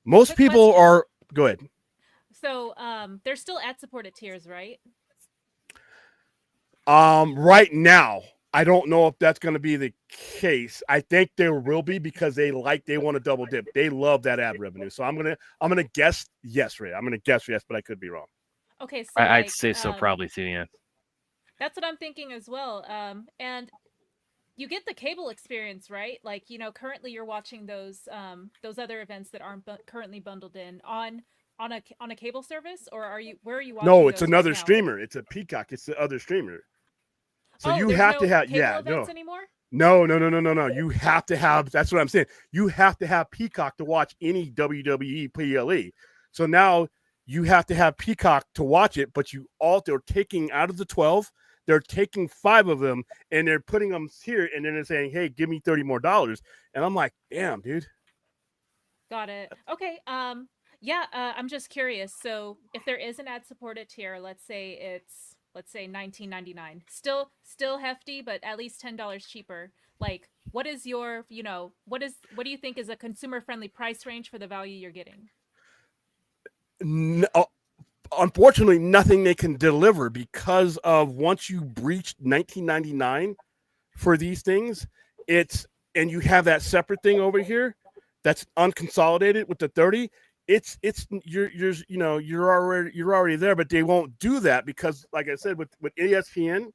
Most people are – go ahead. So there's still ad-supported tiers, right? Right now, I don't know if that's going to be the case. I think there will be because they want to double dip. They love that ad revenue. So I'm gonna guess yes, Ray. I'm gonna guess yes, but I could be wrong. Okay, so I'd say so probably too. Yeah, that's what I'm thinking as well. And you get the cable experience, right? Like currently you're watching those other events that aren't currently bundled in on a cable service, or where are you watching? No, it's another streamer. It's a Peacock. It's the other streamer. So you have to have events anymore? No. You have to have. That's what I'm saying. You have to have Peacock to watch any WWE PLE. So now you have to have Peacock to watch it, but they're taking out of the 12. They're taking 5 of them and they're putting them here, and then they're saying, "Hey, give me $30 more." And I'm like, "Damn, dude." Got it. Okay. Yeah. I'm just curious. So if there is an ad-supported tier, let's say $19.99, still hefty, but at least $10 cheaper. Like, what is your, what do you think is a consumer-friendly price range for the value you're getting? No, unfortunately, nothing they can deliver because of once you breach $19.99 for these things, and you have that separate thing over here that's unconsolidated with the 30. You're already there, but they won't do that because, like I said, with ESPN,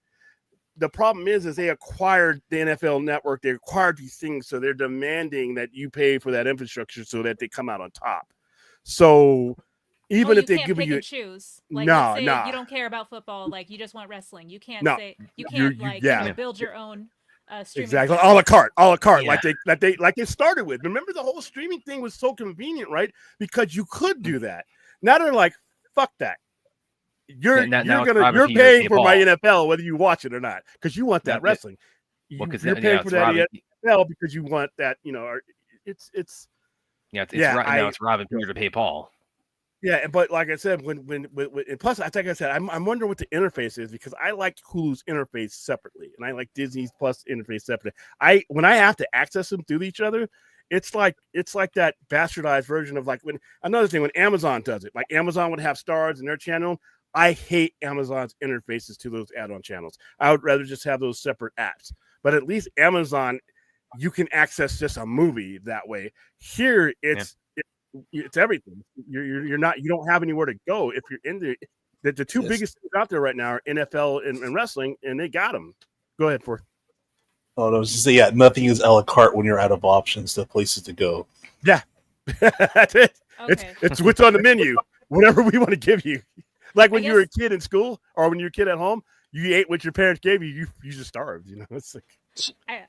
the problem is they acquired the NFL network, they acquired these things, so they're demanding that you pay for that infrastructure so that they come out on top. So even if they give pick you and choose, like, let's say you don't care about football, like you just want wrestling, you can't build your own streaming exactly service. a la carte, Yeah. like they started with. Remember, the whole streaming thing was so convenient, right? Because you could do that. Now they're like, fuck that. You're paying for my NFL whether you watch it or not because you want that wrestling. You're paying for that NFL because you want that. It's now it's robbing Peter to pay Paul. Yeah, but like I said, when and plus, I think I said I'm wondering what the interface is because I like Hulu's interface separately, and I like Disney's Plus interface separately. When I have to access them through each other, it's like that bastardized version of like when Amazon does it. Like Amazon would have stars in their channel. I hate Amazon's interfaces to those add-on channels. I would rather just have those separate apps. But at least Amazon, you can access just a movie that way. Here, it's everything. You don't have anywhere to go if you're in there. The two biggest things out there right now are NFL and wrestling, and they got them. Go ahead, for. Oh, no, nothing is a la carte when you're out of options to places to go. Yeah, that's it. Okay. It's what's on the menu. Whatever we want to give you. Like when you were a kid in school or when you were a kid at home, you ate what your parents gave you. You just starved. It's like.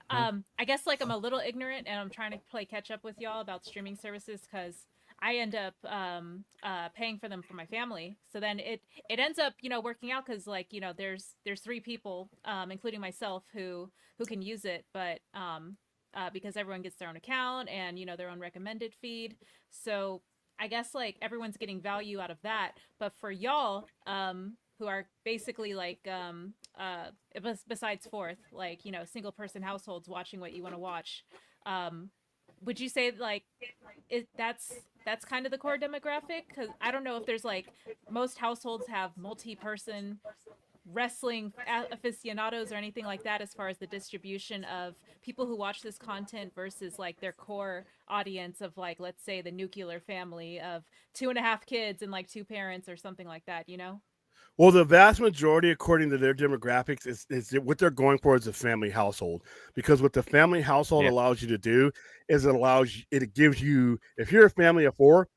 I guess like I'm a little ignorant and I'm trying to play catch up with y'all about streaming services because I end up paying for them for my family. So then it ends up working out because like there's 3 people including myself who can use it, but because everyone gets their own account and their own recommended feed. So I guess like everyone's getting value out of that. But for y'all who are basically like besides fourth, like single person households watching what you want to watch, would you say like that's kind of the core demographic? Because I don't know if there's like most households have multi-person wrestling aficionados or anything like that as far as the distribution of people who watch this content versus like their core audience of like, let's say, the nuclear family of 2.5 kids and like 2 parents or something like that, Well, the vast majority, according to their demographics, is what they're going for is a family household. Because what the family household allows you to do is it gives you, if you're a family of 4,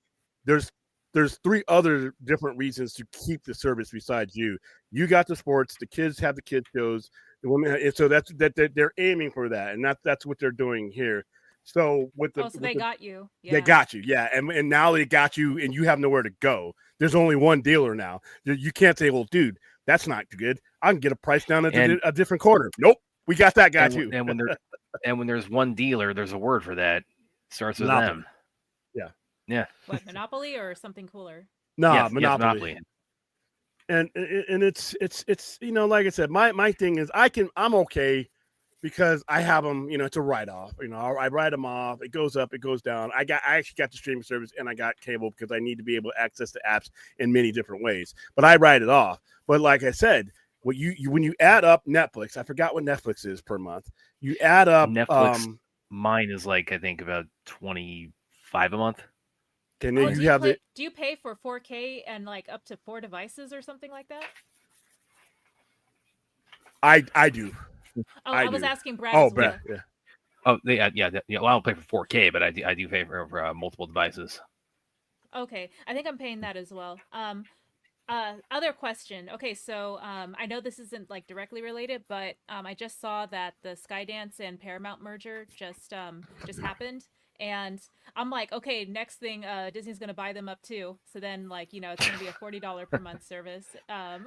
there's 3 other different reasons to keep the service besides you. You got the sports, the kids have the kids shows, the women, and so that's they're aiming for that, and that's what they're doing here. So they got you. Yeah. They got you, yeah, and now they got you, and you have nowhere to go. There's only one dealer now. You can't say, "Well, dude, that's not good. I can get a price down at a different corner." Nope, we got that guy too. And when there's one dealer, there's a word for that. It starts with them. Yeah. What, Monopoly or something cooler? No, yes, Monopoly. And it's like I said, my thing is I'm okay because I have them, it's a write-off. I write them off. It goes up, it goes down. I actually got the streaming service and I got cable because I need to be able to access the apps in many different ways. But I write it off. But like I said, when you add up Netflix, I forgot what Netflix is per month. You add up Netflix. Mine is like I think about $25 a month. And then do you pay for 4K and like up to 4 devices or something like that? I do. Oh, I was asking Brad. Oh, Brad, yeah. Oh, yeah. Well, I don't pay for 4K, but I do pay for multiple devices. Okay, I think I'm paying that as well. Other question. Okay, so I know this isn't like directly related, but I just saw that the Skydance and Paramount merger just happened. And I'm like, okay, next thing, Disney's gonna buy them up too. So then, like, you know, it's gonna be a $40 per month service.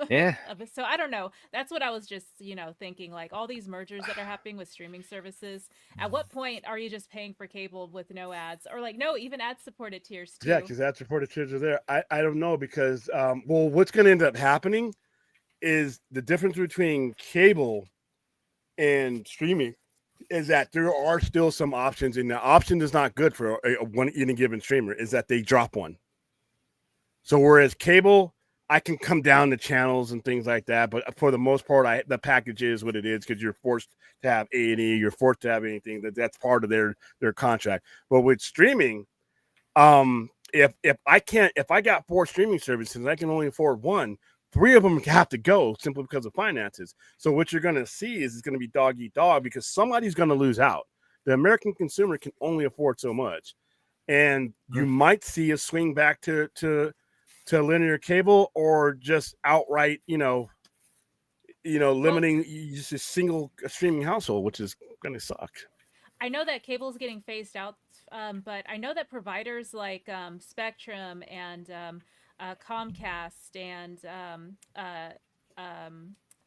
Yeah. So I don't know. That's what I was just, you know, thinking. Like all these mergers that are happening with streaming services. At what point are you just paying for cable with no ads, or like no, even ad supported tiers too? Yeah, because ad supported tiers are there. I don't know because well, what's going to end up happening is the difference between cable and streaming is that there are still some options, and the option is not good for one any given streamer. Is that they drop one. So whereas cable, I can come down the channels and things like that, but for the most part, the package is what it is because you're forced to have A&E, you're forced to have anything that's part of their contract. But with streaming, if I got 4 streaming services and I can only afford one, 3 of them have to go simply because of finances. So what you're going to see is it's going to be dog eat dog because somebody's going to lose out. The American consumer can only afford so much, and you might see a swing back to linear cable or just outright, limiting just a single streaming household, which is going to suck. I know that cable is getting phased out, but I know that providers like Spectrum and Comcast and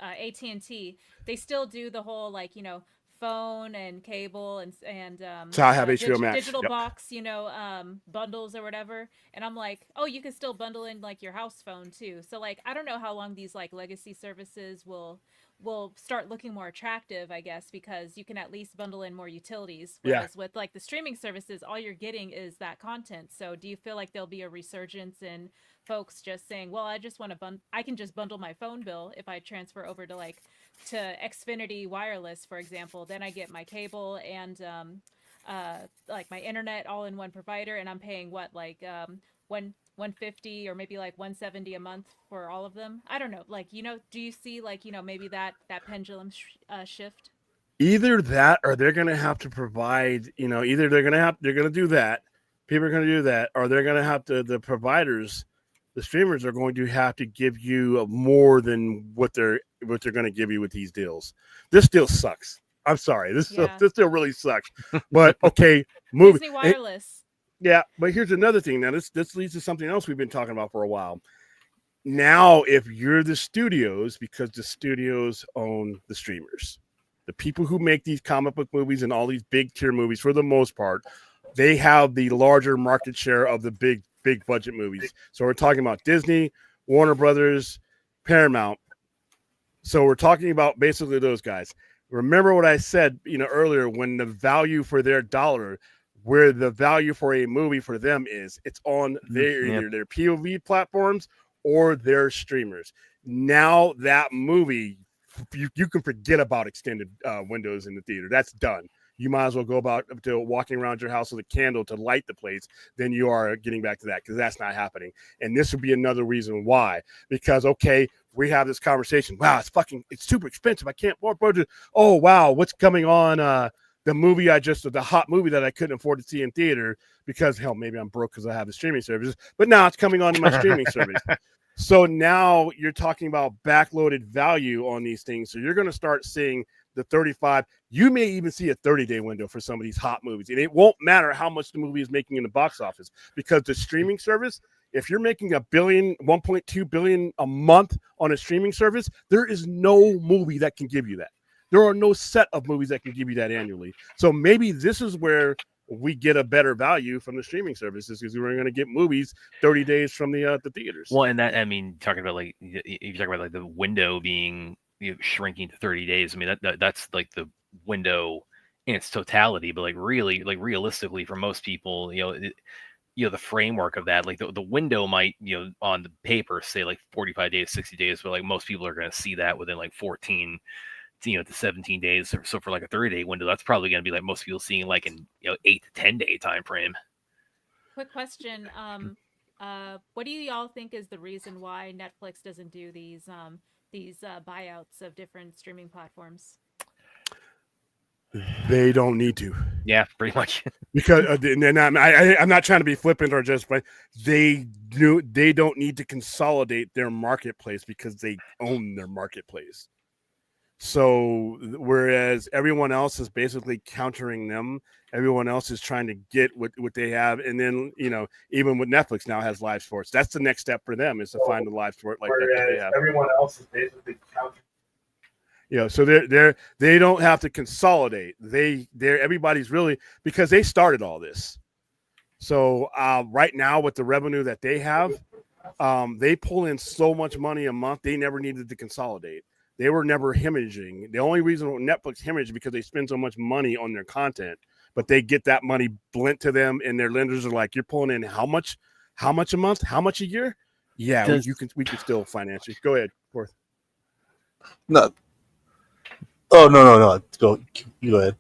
AT&T, they still do the whole like, you know, phone and cable and So I have HBO Max. digital Yep. box, you know, bundles or whatever. And I'm like, oh, you can still bundle in like your house phone too. So like, I don't know how long these like legacy services will start looking more attractive, I guess, because you can at least bundle in more utilities. Whereas with like the streaming services, all you're getting is that content. So do you feel like there'll be a resurgence in folks just saying, well, I just want to I can just bundle my phone bill if I transfer over to like to Xfinity Wireless, for example, then I get my cable and like my internet all in one provider, and I'm paying what, like 150 or maybe like 170 a month for all of them. I don't know, like, you know, do you see like, you know, maybe that pendulum shift? Either that or they're going to have to provide, either they're going to do that, people are going to do that, or they're going to have to, the providers, the streamers are going to have to give you more than what they're going to give you with these deals. This deal sucks. I'm sorry. This deal really sucks. But okay, movie Disney Wireless. Yeah, but here's another thing. Now this leads to something else we've been talking about for a while. Now, if you're the studios, because the studios own the streamers, the people who make these comic book movies and all these big tier movies, for the most part, they have the larger market share of the big budget movies. So we're talking about Disney, Warner Brothers, Paramount. So we're talking about basically those guys. Remember what I said, earlier, when the value for their dollar, where the value for a movie for them is, it's on either their POV platforms or their streamers. Now that movie, you can forget about extended windows in the theater. That's done. You might as well go about to walking around your house with a candle to light the place than you are getting back to that, because that's not happening. And this would be another reason why. Because, okay, we have this conversation. Wow, it's super expensive. I can't afford it. Oh, wow, what's coming on the hot movie that I couldn't afford to see in theater because, hell, maybe I'm broke because I have the streaming services. But now it's coming on to my streaming service. So now you're talking about backloaded value on these things. So you're going to start seeing the 35. You may even see a 30-day window for some of these hot movies. And it won't matter how much the movie is making in the box office, because the streaming service, if you're making $1 billion, $1.2 billion a month on a streaming service, there is no movie that can give you that. There are no set of movies that can give you that annually. So maybe this is where we get a better value from the streaming services, because we're going to get movies 30 days from the theaters. Well, and that, I mean, talking about like, if you talk about like the window being shrinking to 30 days, I mean, that's like the window in its totality. But like really, like realistically, for most people, the framework of that, like the window might, on the paper say like 45 days, 60 days, but like most people are going to see that within like 14 to 17 days. So for like a 30-day window, that's probably going to be like most people seeing like an 8 to 10 day time frame. Quick question. What do y'all think is the reason why Netflix doesn't do these buyouts of different streaming platforms? They don't need to. Yeah, pretty much. Because I'm not trying to be flippant or just, but they don't need to consolidate their marketplace because they own their marketplace. So whereas everyone else is basically countering them, everyone else is trying to get what they have, and then even with Netflix now has live sports. That's the next step for them, is to find the live sport like that they have. Everyone else is basically countering. So they don't have to consolidate. They're everybody's really, because they started all this. So right now with the revenue that they have, they pull in so much money a month. They never needed to consolidate. They were never hemorrhaging. The only reason Netflix hemorrhage because they spend so much money on their content, but they get that money lent to them, and their lenders are like, "You're pulling in how much a month? How much a year? Yeah, we can still finance you." Go ahead, Forth. No. Oh no. You go ahead.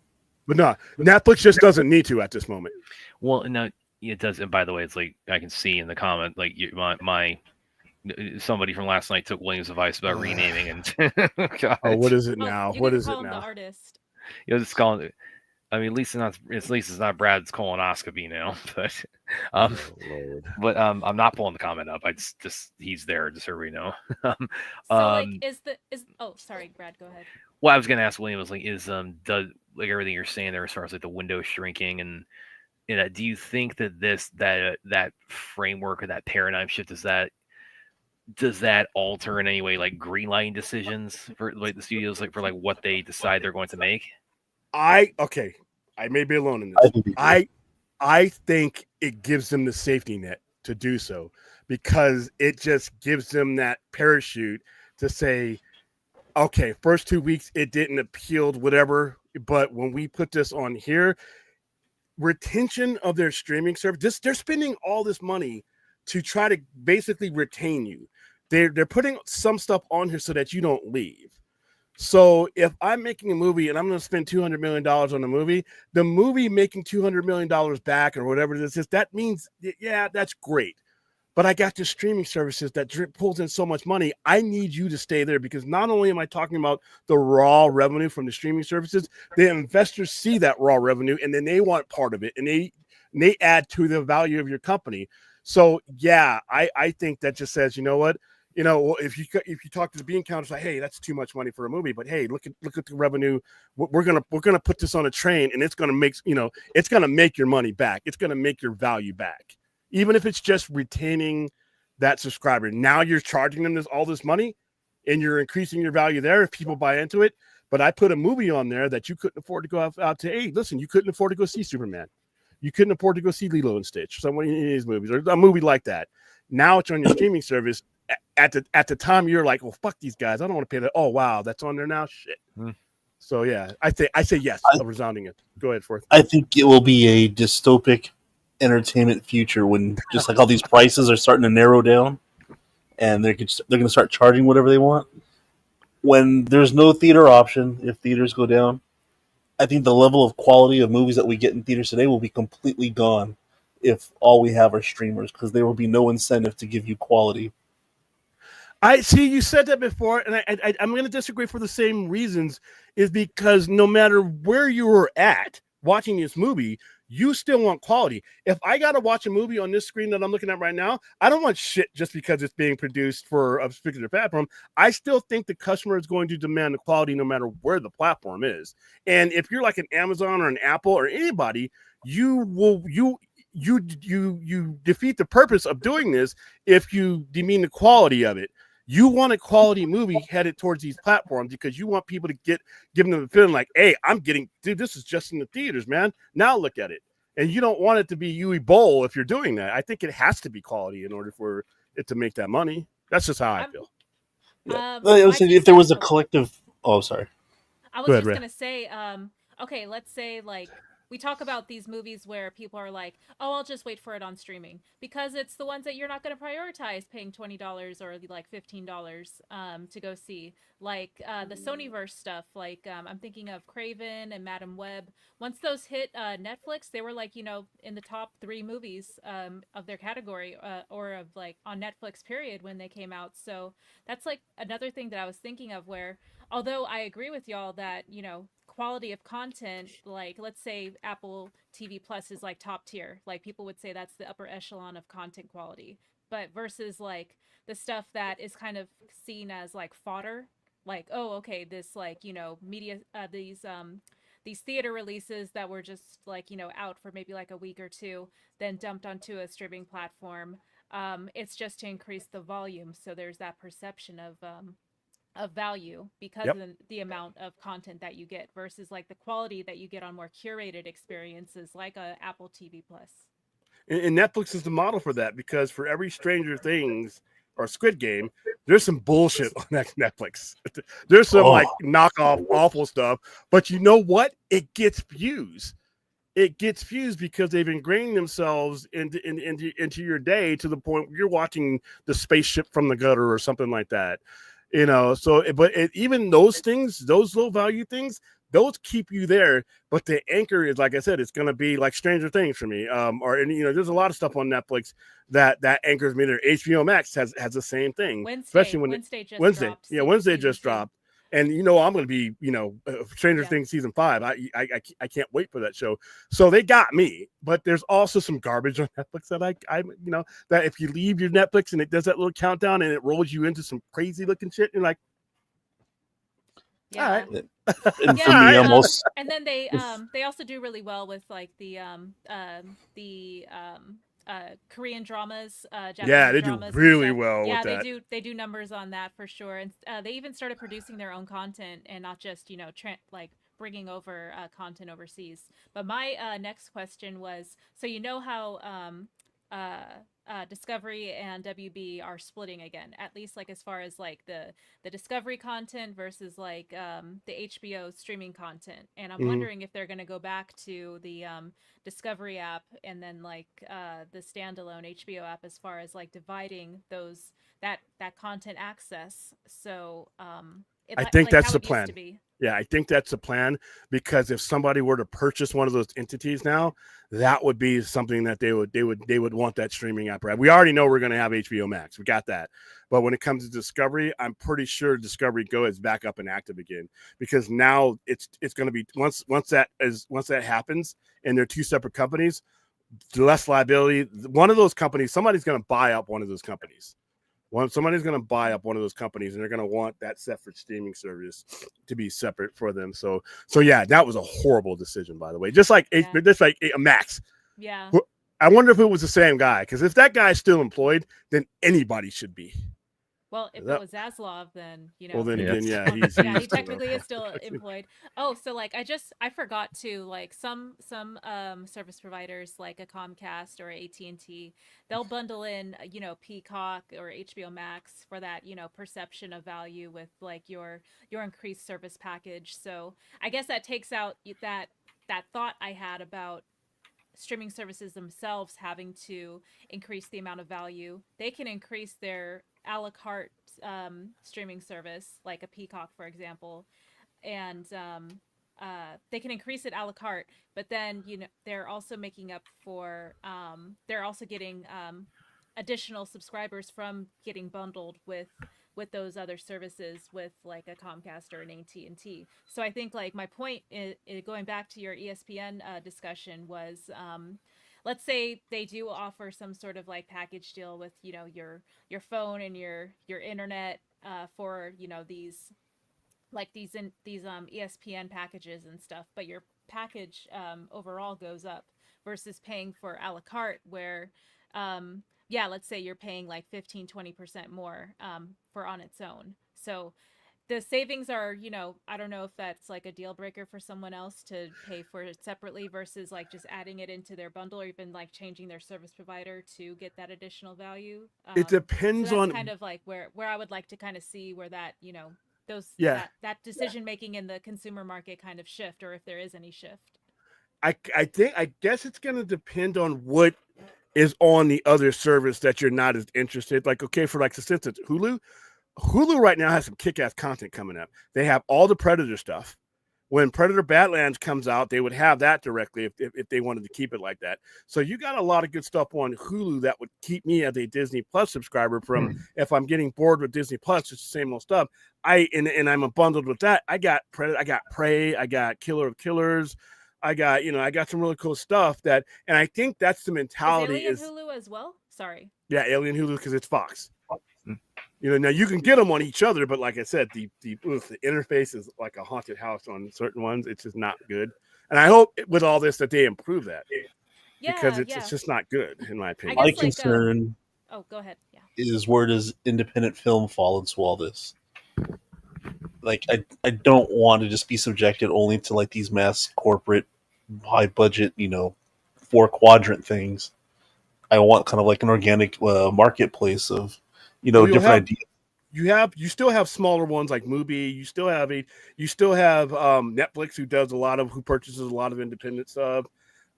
But no, Netflix just doesn't need to at this moment. Well, no, it does. And by the way, it's like I can see in the comment, like my somebody from last night took William's advice about renaming, and oh, what is it now? You what can is call it him now? The artist. It's calling. I mean, at least it's not Brad's colonoscopy now, but I'm not pulling the comment up. I just he's there, just so everybody know. Sorry, Brad, go ahead. Well, I was gonna ask William, was like, does like everything you're saying there as far as like the window shrinking and do you think that that framework or that paradigm shift does that alter in any way like greenlighting decisions for like the studios, like for like what they decide they're going to make? I may be alone in this. I think it gives them the safety net to do so, because it just gives them that parachute to say, okay, first 2 weeks it didn't appeal, whatever, but when we put this on here, retention of their streaming service, they're spending all this money to try to basically retain you. They're putting some stuff on here so that you don't leave. So if I'm making a movie and I'm going to spend $200 million on a movie, the movie making $200 million back or whatever this is, that means, yeah, that's great. But I got the streaming services that pulls in so much money. I need you to stay there, because not only am I talking about the raw revenue from the streaming services, the investors see that raw revenue and then they want part of it, and they add to the value of your company. So yeah, I think that just says, you know what? If you talk to the bean counters, like, hey, that's too much money for a movie, but hey, look at the revenue. We're gonna put this on a train, and it's gonna make it's gonna make your money back. It's gonna make your value back, even if it's just retaining that subscriber. Now you're charging them all this money, and you're increasing your value there if people buy into it. But I put a movie on there that you couldn't afford to go out to. Hey, listen, you couldn't afford to go see Superman. You couldn't afford to go see Lilo and Stitch, some of these movies, or a movie like that. Now it's on your streaming service. At the time, you're like, well, fuck these guys. I don't want to pay that. Oh wow, that's on there now. Shit. So yeah, I say yes. A resounding it. Go ahead, Forth. I think it will be a dystopic entertainment future when just like all these prices are starting to narrow down, and they're going to start charging whatever they want. When there's no theater option, if theaters go down, I think the level of quality of movies that we get in theaters today will be completely gone if all we have are streamers, because there will be no incentive to give you quality. I see you said that before, and I'm going to disagree for the same reasons, is because no matter where you were at watching this movie, you still want quality. If I got to watch a movie on this screen that I'm looking at right now, I don't want shit just because it's being produced for a particular platform. I still think the customer is going to demand the quality no matter where the platform is. And if you're like an Amazon or an Apple or anybody, you defeat the purpose of doing this if you demean the quality of it. You want a quality movie headed towards these platforms because you want people to give them the feeling like, hey, dude, this is just in the theaters, man. Now look at it. And you don't want it to be Yui Bowl if you're doing that. I think it has to be quality in order for it to make that money. That's just how I feel. If there was a collective... Oh, sorry. I was just going to say, okay, let's say like we talk about these movies where people are like, oh, I'll just wait for it on streaming, because it's the ones that you're not going to prioritize paying $20 or like $15 to go see. Like the Sonyverse stuff, like I'm thinking of Craven and Madam Web. Once those hit Netflix, they were like, in the top 3 movies of their category or of like on Netflix period when they came out. So that's like another thing that I was thinking of where, although I agree with y'all that, quality of content, like let's say Apple TV Plus is like top tier, like people would say that's the upper echelon of content quality, but versus like the stuff that is kind of seen as like fodder, like, oh, okay, this like, media, these theater releases that were just like, out for maybe like a week or two, then dumped onto a streaming platform. It's just to increase the volume. So there's that perception of value because Yep. of the amount of content that you get versus like the quality that you get on more curated experiences like a Apple TV Plus. And Netflix is the model for that, because for every Stranger Things or Squid Game, there's some bullshit on that Netflix. There's some like knockoff awful stuff, but you know what? It gets views. It gets views because they've ingrained themselves into your day to the point where you're watching the spaceship from the gutter or something like that. So even those things, those low value things, those keep you there. But the anchor is, like I said, it's going to be like Stranger Things for me. There's a lot of stuff on Netflix that anchors me there. HBO Max has the same thing, especially when Wednesday just Wednesday. dropped. Yeah, Wednesday season just 2. dropped. And I'm going to be, Stranger Yeah. Things season 5. I can't wait for that show. So they got me. But there's also some garbage on Netflix that that if you leave your Netflix and it does that little countdown and it rolls you into some crazy looking shit, you're like, Yeah. all right. And for Yeah, me, I'm also And then they also do really well with like the Korean dramas, Japanese Yeah, they do dramas and really stuff. well Yeah, with that. they do numbers on that for sure, and they even started producing their own content and not just like bringing over content overseas. But my next question was, so how Discovery and WB are splitting again, at least like as far as like the Discovery content versus like the HBO streaming content. And I'm wondering if they're going to go back to the Discovery app and then like the standalone HBO app as far as like dividing that content access. So I think that's the used plan. to be. Yeah, I think that's the plan, because if somebody were to purchase one of those entities now, that would be something that they would want that streaming app. Right? We already know we're going to have HBO Max. We got that. But when it comes to Discovery, I'm pretty sure Discovery Go is back up and active again, because now it's going to be once that happens and they're two separate companies, less liability. One of those companies, somebody's going to buy up one of those companies. Somebody's going to buy up one of those companies, and they're going to want that separate streaming service to be separate for them. So yeah, that was a horrible decision, by the way. Just like a Max. Yeah. I wonder if it was the same guy, because if that guy's still employed, then anybody should be. Well, if it was Zaslav, then Well, then Yeah. again, yeah, he's yeah, he still technically is still employed. Oh, so like I forgot to like some service providers like a Comcast or AT&T, they'll bundle in Peacock or HBO Max for that perception of value with like your increased service package. So I guess that takes out that thought I had about streaming services themselves having to increase the amount of value. They can increase their a la carte streaming service, like a Peacock, for example, and they can increase it a la carte. But then they're also making up for they're also getting additional subscribers from getting bundled with those other services with like a Comcast or an AT&T. So I think like my point going back to your ESPN discussion was let's say they do offer some sort of like package deal with your phone and your internet for these ESPN packages and stuff, but your package overall goes up versus paying for a la carte where let's say you're paying like 15-20% more for on its own. So the savings are, I don't know if that's like a deal breaker for someone else to pay for it separately versus like just adding it into their bundle, or even like changing their service provider to get that additional value. It depends so that's on kind of like where I would like to kind of see where that, that decision making in the consumer market kind of shift, or if there is any shift. I guess it's going to depend on what is on the other service that you're not as interested. Like, okay, for like for instance, Hulu right now has some kick-ass content coming up. They have all the Predator stuff. When Predator Badlands comes out, they would have that directly if they wanted to keep it like that. So you got a lot of good stuff on Hulu that would keep me as a Disney Plus subscriber from if I'm getting bored with Disney Plus, it's the same old stuff. And I'm bundled with that. I got Predator, I got Prey, I got Killer of Killers. I got some really cool stuff and I think that's the mentality. Is Alien Hulu as well? Sorry. Yeah, Alien Hulu, because it's Fox. Now you can get them on each other, but like I said, the interface is like a haunted house on certain ones. It's just not good. And I hope with all this that they improve that because it's just not good in my opinion. My concern oh, go ahead. Yeah. is where does independent film fall into all this? Like, I don't want to just be subjected only to like these mass corporate, high budget, 4-quadrant things. I want kind of like an organic marketplace of, different ideas. You still have smaller ones like Mubi. You still have Netflix who purchases a lot of independent stuff.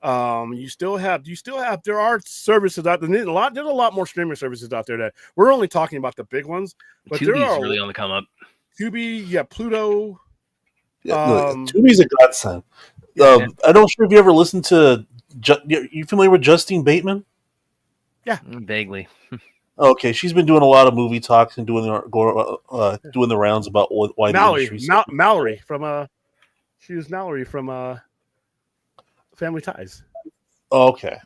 There are services out there. There's a lot more streaming services out there that we're only talking about the big ones, but there are really on the come up. Tubi, Pluto. Tubi's a godsend. I'm not sure if you ever listened to. You familiar with Justine Bateman? Yeah, vaguely. Okay, she's been doing a lot of movie talks and doing the rounds about why Mallory, the industry. Mallory from she was Mallory from Family Ties. Okay,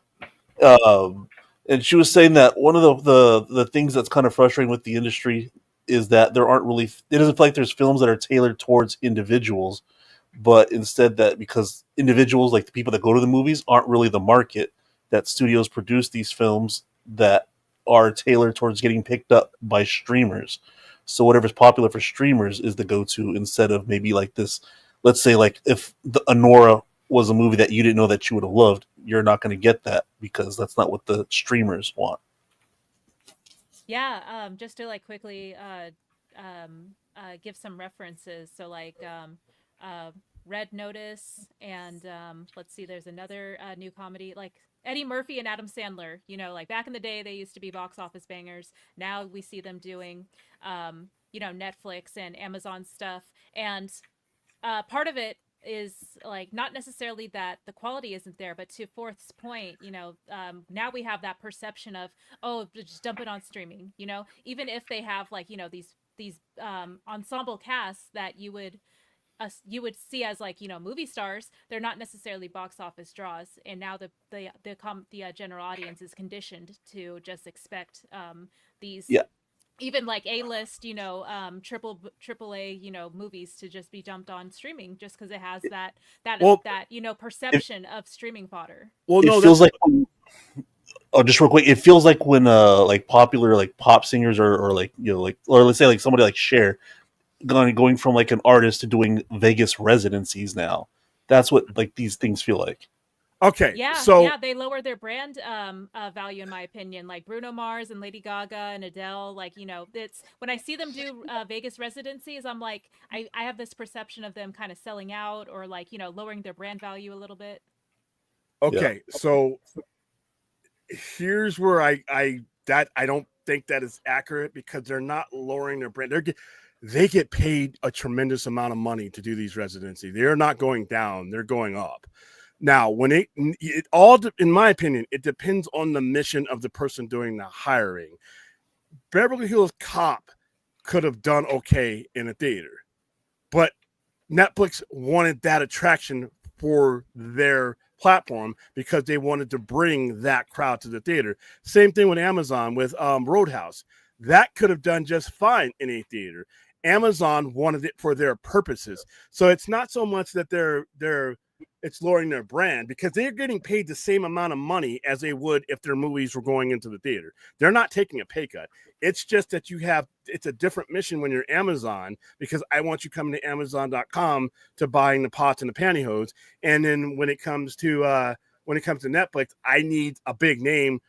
and she was saying that one of the things that's kind of frustrating with the industry is that there aren't really. It doesn't feel like there's films that are tailored towards individuals, but instead that because individuals like the people that go to the movies aren't really the market, that studios produce these films that are tailored towards getting picked up by streamers. So whatever's popular for streamers is the go-to instead of maybe like this. Let's say like if Anora was a movie that you didn't know that you would have loved, you're not going to get that because that's not what the streamers want. Yeah, just to like quickly give some references. So like Red Notice and let's see, there's another new comedy like Eddie Murphy and Adam Sandler. Like back in the day, they used to be box office bangers. Now we see them doing, Netflix and Amazon stuff. And part of it is like not necessarily that the quality isn't there, but to Fourth's point, now we have that perception of, oh, just dump it on streaming. Even if they have like these ensemble casts that you would see as like movie stars, they're not necessarily box office draws, and now the general audience is conditioned to just expect these even like A-list triple A movies to just be dumped on streaming just because it has that perception of streaming fodder. Well, no, it feels like just real quick, it feels like when like popular like pop singers or like or let's say like somebody like Cher going from like an artist to doing Vegas residencies now. That's what like these things feel like. Okay. Yeah, they lower their brand value in my opinion. Like Bruno Mars and Lady Gaga and Adele, like it's when I see them do Vegas residencies, I'm like I have this perception of them kind of selling out or like lowering their brand value a little bit. Okay, so here's where I don't think that is accurate because they're not lowering their brand. They get paid a tremendous amount of money to do these residencies. They're not going down; they're going up. Now, when it all, in my opinion, it depends on the mission of the person doing the hiring. Beverly Hills Cop could have done okay in a theater, but Netflix wanted that attraction for their platform because they wanted to bring that crowd to the theater. Same thing with Amazon with Roadhouse. That could have done just fine in a theater. Amazon wanted it for their purposes. So it's not so much that it's lowering their brand because they're getting paid the same amount of money as they would if their movies were going into the theater. They're not taking a pay cut. It's just that it's a different mission when you're Amazon because I want you coming to Amazon.com to buying the pots and the pantyhose. And then when it comes to Netflix, I need a big name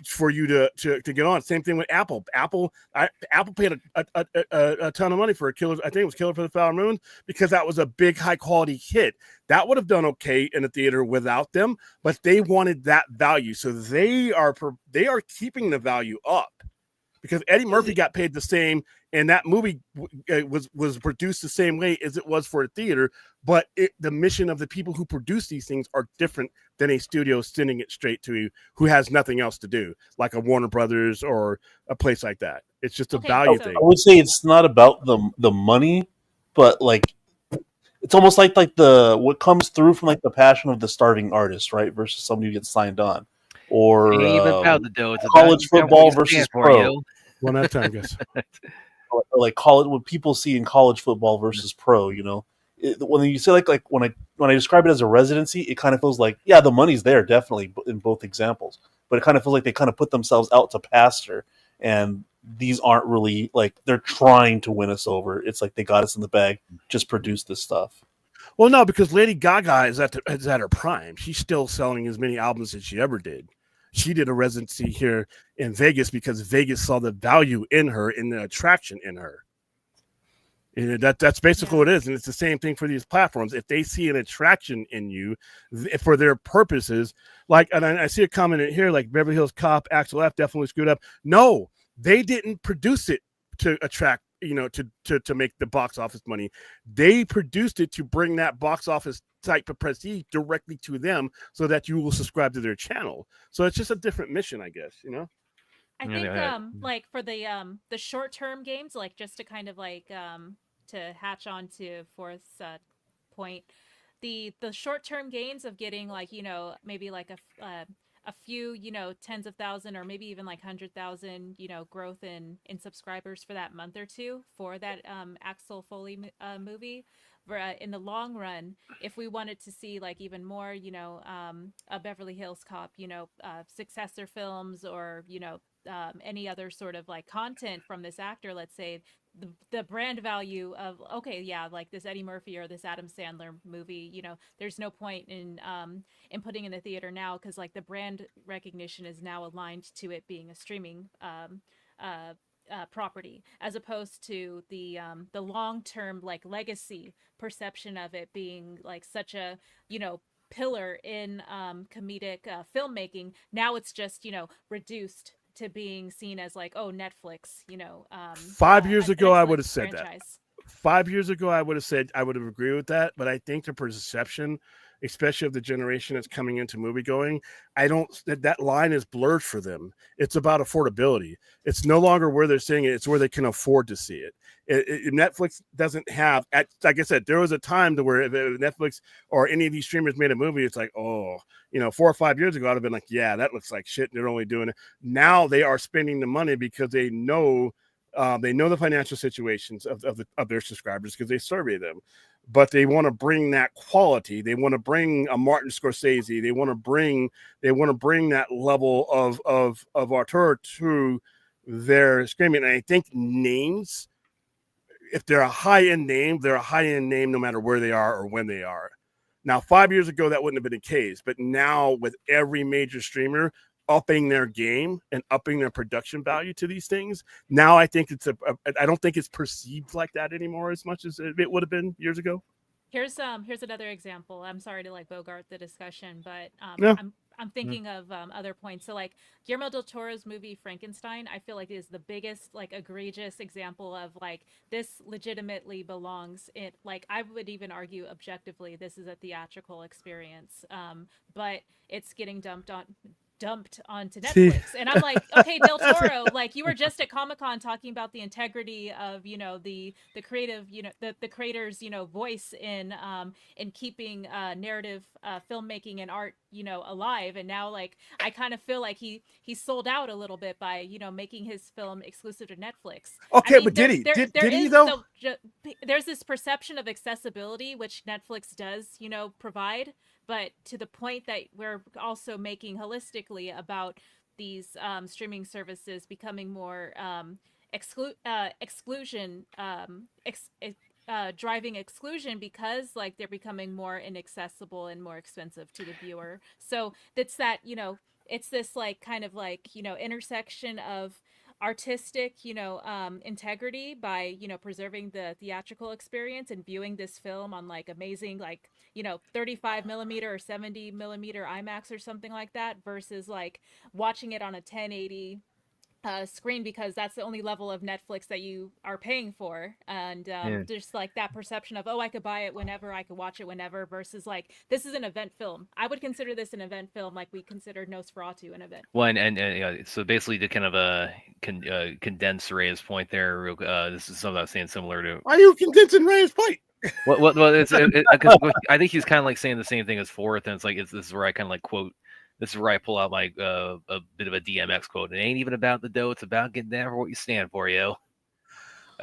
for you to get on. Same thing with Apple. Apple paid a ton of money for a Killer. I think it was Killer for the Flower Moon because that was a big high quality hit. That would have done okay in the theater without them, but they wanted that value, so they are keeping the value up because Eddie Murphy got paid the same, and that movie was produced the same way as it was for a theater. But the mission of the people who produce these things are different than a studio sending it straight to you who has nothing else to do, like a Warner Brothers or a place like that. It's just a value thing. I would say it's not about the money, but like it's almost like what comes through from like the passion of the starving artist, right, versus somebody who gets signed on, or even about the dough. It's college about football versus pro. One at a time, guys. Like college, what people see in college football versus pro, when you say like when I describe it as a residency, it kind of feels like, yeah, the money's there definitely in both examples, but it kind of feels like they kind of put themselves out to pasture, and these aren't really like they're trying to win us over. It's like they got us in the bag, just produce this stuff. Well, no, because Lady Gaga is at her prime. She's still selling as many albums as she ever did. She did a residency here in Vegas because Vegas saw the value in her, in the attraction in her. And that's basically what it is. And it's the same thing for these platforms. If they see an attraction in you for their purposes, like, and I see a comment in here, like Beverly Hills Cop, Axel F definitely screwed up. No, they didn't produce it to attract, to make the box office money. They produced it to bring that box office type of prestige directly to them so that you will subscribe to their channel. So it's just a different mission, I guess, I think like for the short-term games, like just to kind of like to hatch on to Forrest's point, the short-term gains of getting like, maybe like a few, tens of thousand or maybe even like 100,000, growth in subscribers for that month or two for that Axel Foley movie. In the long run, if we wanted to see like even more, a Beverly Hills Cop, successor films or, any other sort of like content from this actor, let's say, the brand value of, okay, yeah, like this Eddie Murphy or this Adam Sandler movie, there's no point in putting in the theater now because like the brand recognition is now aligned to it being a streaming property, as opposed to the long-term like legacy perception of it being like such a pillar in comedic filmmaking. Now it's just reduced to being seen as like, oh, Netflix, 5 years ago I would have said franchise. that. 5 years ago I would have agreed with that, but I think the perception, especially of the generation that's coming into movie going, that line is blurred for them. It's about affordability. It's no longer where they're seeing it, it's where they can afford to see it. Netflix doesn't have, like I said, there was a time to where if Netflix or any of these streamers made a movie, it's like, 4 or 5 years ago I'd have been like, yeah, that looks like shit, they're only doing it. Now they are spending the money because they know the financial situations of their subscribers because they survey them, but they want to bring that quality. They want to bring a Martin Scorsese. They want to bring that level of auteur to their streaming. And I think names, if they're a high-end name, they're a high-end name no matter where they are or when they are. Now, 5 years ago, that wouldn't have been the case, but now with every major streamer upping their game and upping their production value to these things, now I think I don't think it's perceived like that anymore as much as it would have been years ago. Here's another example. I'm sorry to like bogart the discussion, but Yeah. I'm thinking of other points. So like Guillermo del Toro's movie Frankenstein, I feel like is the biggest like egregious example of like this legitimately belongs in, like I would even argue objectively this is a theatrical experience, but it's getting dumped onto Netflix. And I'm like, okay, Del Toro, like you were just at Comic-Con talking about the integrity of, the creative, the creator's, voice in keeping narrative filmmaking and art, alive. And now like I kind of feel like he sold out a little bit by, making his film exclusive to Netflix. Okay, but did he though? There's this perception of accessibility which Netflix does, provide, but to the point that we're also making holistically about these streaming services becoming more driving exclusion because like they're becoming more inaccessible and more expensive to the viewer. So it's that, it's this like kind of like, intersection of artistic, integrity by, preserving the theatrical experience and viewing this film on like amazing, like, 35 millimeter or 70 millimeter IMAX or something like that versus like watching it on a 1080 screen because that's the only level of Netflix that you are paying for. And just like that perception of, I could buy it whenever, I could watch it whenever versus like, this is an event film. I would consider this an event film like we considered Nosferatu an event. Well, and so basically to kind of condense Ray's point there, this is something I was saying similar to. Why are you condensing Ray's point? Well, it's 'cause I think he's kind of like saying the same thing as Forth, and it's like this is where I kind of like quote this is where I pull out my a bit of a DMX quote. It ain't even about the dough; it's about getting down for what you stand for, yo.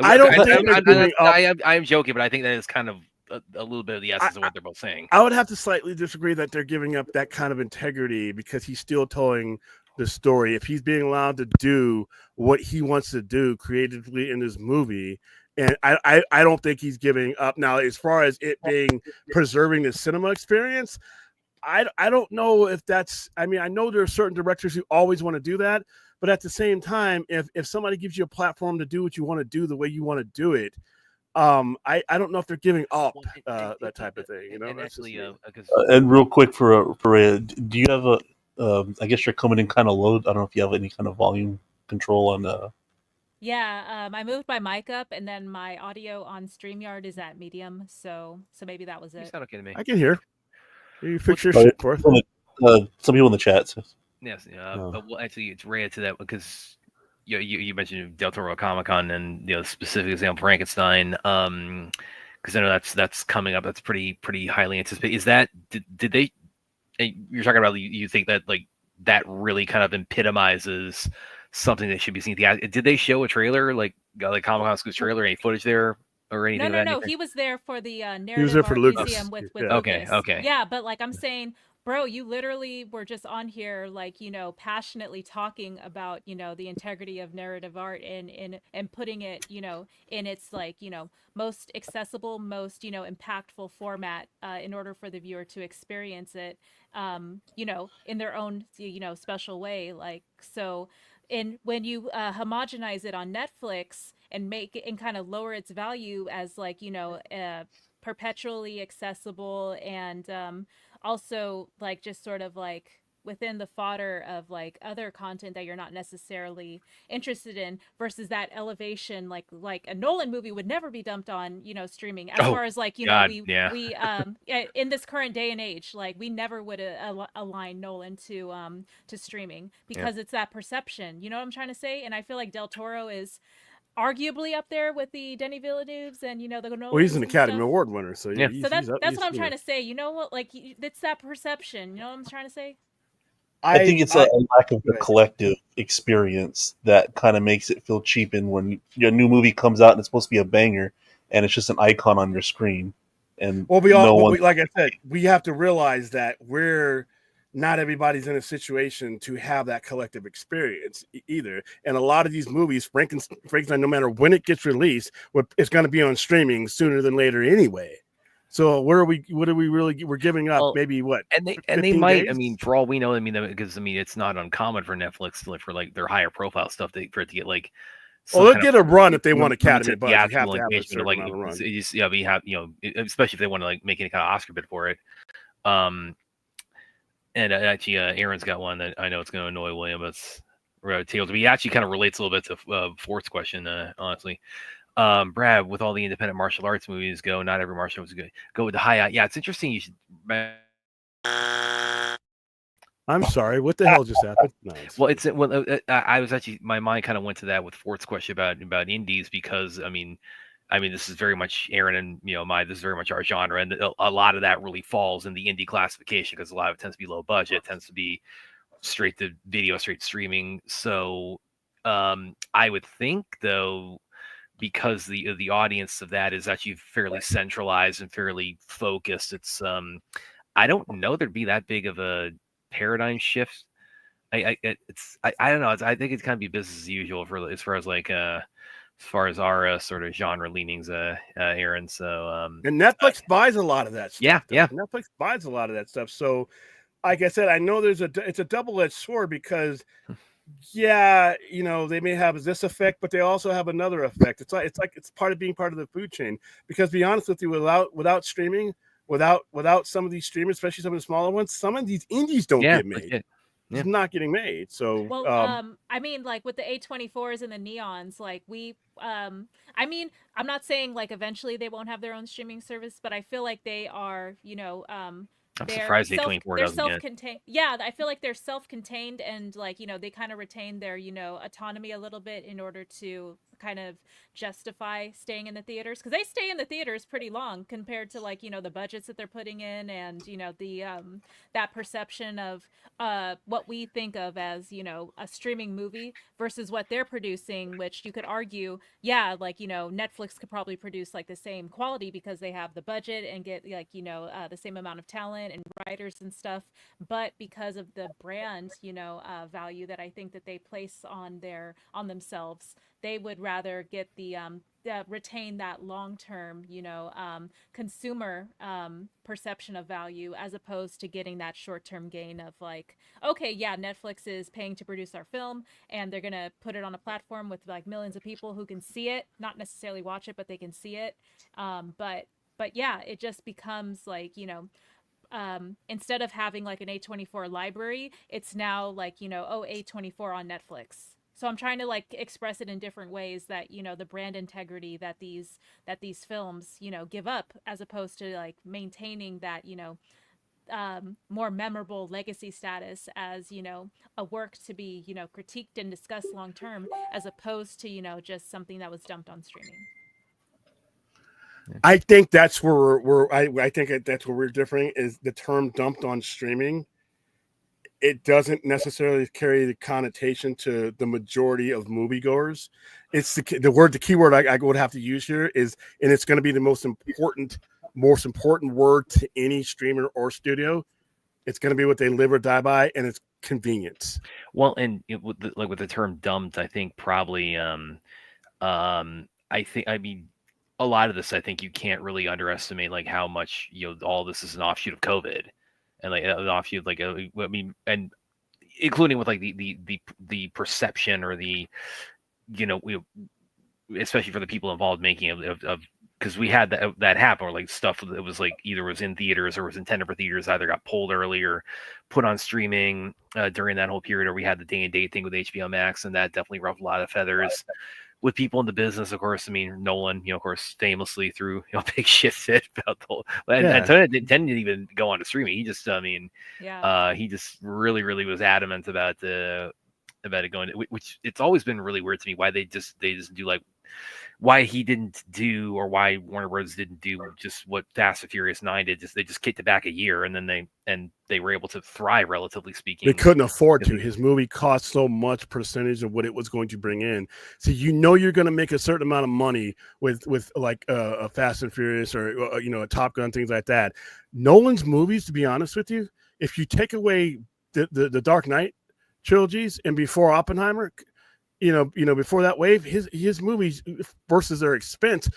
I don't think they're giving up. I am joking, but I think that is kind of a little bit of the essence of what they're both saying. I would have to slightly disagree that they're giving up that kind of integrity because he's still telling the story. If he's being allowed to do what he wants to do creatively in this movie, and I don't think he's giving up. Now, as far as it being preserving the cinema experience, I don't know if that's. I mean, I know there are certain directors who always want to do that, but at the same time, if somebody gives you a platform to do what you want to do the way you want to do it, I don't know if they're giving up that type of thing. You know, and that's actually, just And real quick for do you have a? I guess you're coming in kind of low. I don't know if you have any kind of volume control on. Yeah, I moved my mic up, and then my audio on StreamYard is at medium, so maybe that was you it. sound okay to me. I can hear. You fix your Oh, shit, Porth. Some people in the chat. says- Yes, Oh. but well, actually, it's related to that because you mentioned Del Toro Comic Con and specific example Frankenstein. Because I know that's coming up. That's pretty highly anticipated. Is that did they? You're talking about you think that like that really kind of epitomizes something that should be seen. Did they show a trailer like Comic Con exclusive trailer? Any footage there or anything? No. He was there for the was there narrative for art Lucas. museum with Yeah. Lucas. Okay. Yeah, but like I'm saying, bro, you literally were just on here like passionately talking about the integrity of narrative art and putting it in its like most accessible, most impactful format in order for the viewer to experience it in their own special way. Like so. And when you homogenize it on Netflix and make it and kind of lower its value as like perpetually accessible and also like just sort of like within the fodder of like other content that you're not necessarily interested in versus that elevation like a Nolan movie would never be dumped on streaming as far as like God, we in this current day and age like we never would align Nolan to streaming because it's that perception, you know what I'm trying to say? And I feel like Del Toro is arguably up there with the Denny Villeneuves and the Nolans. Well, he's an and Academy stuff. Award winner, so yeah. So that's what I'm trying to say. You know what? Like it's that perception. You know what I'm trying to say? I think it's a lack of the collective experience that kind of makes it feel cheapened when your new movie comes out and it's supposed to be a banger, and it's just an icon on your screen. And like I said, we have to realize that not everybody's in a situation to have that collective experience either. And a lot of these movies, Frankenstein, no matter when it gets released, it's going to be on streaming sooner than later anyway. So we're giving up maybe what? And they might, days? I mean, for all we know, I mean, because I mean, it's not uncommon for Netflix to for like their higher profile stuff for it to get like. Well, they'll get a run if they want Academy buzz. You have to have a certain like, amount of run. we have especially if they want to like make any kind of Oscar bid for it. And actually, Aaron's got one that I know it's going to annoy William. It's Tails. But he actually kind of relates a little bit to Fort's question, honestly. Brad, with all the independent martial arts movies not every martial arts is good. Go with the high. Yeah, it's interesting. You should. I'm sorry. What the hell just happened? No, I was actually my mind kind of went to that with Fort's question about indies because I mean, this is very much Aaron and this is very much our genre, and a lot of that really falls in the indie classification because a lot of it tends to be low budget, tends to be straight to video, straight to streaming. So I would think though, because the audience of that is actually fairly centralized and fairly focused, it's I don't know there'd be that big of a paradigm shift. I don't know. I think it's kind of be business as usual as far as like as far as our sort of genre leanings, Aaron. So and Netflix buys a lot of that stuff. Yeah. Netflix buys a lot of that stuff. So, like I said, I know it's a double-edged sword because, they may have this effect, but they also have another effect. It's part of being part of the food chain. Because, to be honest with you, without streaming, without some of these streamers, especially some of the smaller ones, some of these indies don't get made. It's not getting made. So I mean, like with the A24s and the Neons, like I mean, I'm not saying like eventually they won't have their own streaming service, but I feel like they are, I'm surprised A24 doesn't self-contained. Yeah, I feel like they're self-contained and like they kind of retain their autonomy a little bit in order to kind of justify staying in the theaters, because they stay in the theaters pretty long compared to like, the budgets that they're putting in, and the that perception of what we think of as a streaming movie versus what they're producing, which you could argue, yeah, like Netflix could probably produce like the same quality because they have the budget and get like the same amount of talent and writers and stuff, but because of the brand value that I think that they place on themselves, they would rather get the retain that long-term consumer perception of value, as opposed to getting that short-term gain of like, okay, yeah, Netflix is paying to produce our film and they're gonna put it on a platform with like millions of people who can see it, not necessarily watch it, but they can see it. But yeah, it just becomes like instead of having like an A24 library, it's now like A24 on Netflix. So I'm trying to like express it in different ways that the brand integrity that these films give up, as opposed to like maintaining that more memorable legacy status as a work to be critiqued and discussed long term, as opposed to just something that was dumped on streaming. I think that's where I think that's where we're differing, is the term dumped on streaming. It doesn't necessarily carry the connotation to the majority of moviegoers. It's the keyword I would have to use here is, and it's going to be the most important word to any streamer or studio. It's going to be what they live or die by, and it's convenience. Well, and with the term dumped, I think probably, I mean, a lot of this, I think you can't really underestimate like how much all this is an offshoot of COVID, and like an offshoot, like I mean, and including with like the perception or the especially for the people involved making of because we had that happen, or like stuff that was like either was in theaters or was intended for theaters either got pulled early or put on streaming during that whole period, or we had the day and date thing with HBO Max, and that definitely ruffled a lot of feathers with people in the business. Of course, I mean, Nolan, of course, famously threw big shit fit about the whole, and didn't even go on to streaming. He just, he just really, really was adamant about it going, which it's always been really weird to me why they just do like, why he didn't do, or why Warner Bros. Didn't do just what Fast and Furious 9 did. They just kicked it back a year, and then they were able to thrive, relatively speaking. They couldn't afford to. His movie cost so much percentage of what it was going to bring in. So you're going to make a certain amount of money with like a Fast and Furious or a Top Gun, things like that. Nolan's movies, to be honest with you, if you take away the Dark Knight trilogies and before Oppenheimer, before that wave, his movies versus their expense,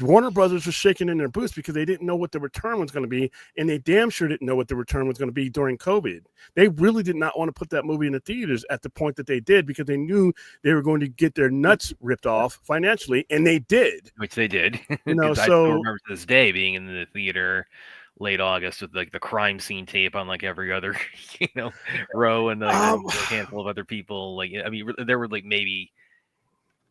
Warner Brothers was shaking in their boots because they didn't know what the return was going to be, and they damn sure didn't know what the return was going to be during COVID. They really did not want to put that movie in the theaters at the point that they did, because they knew they were going to get their nuts ripped off financially, and they did. Which they did. I So still remember to this day being in the theater late August with like the crime scene tape on like every other row, and a handful of other people. Like, I mean, there were like maybe,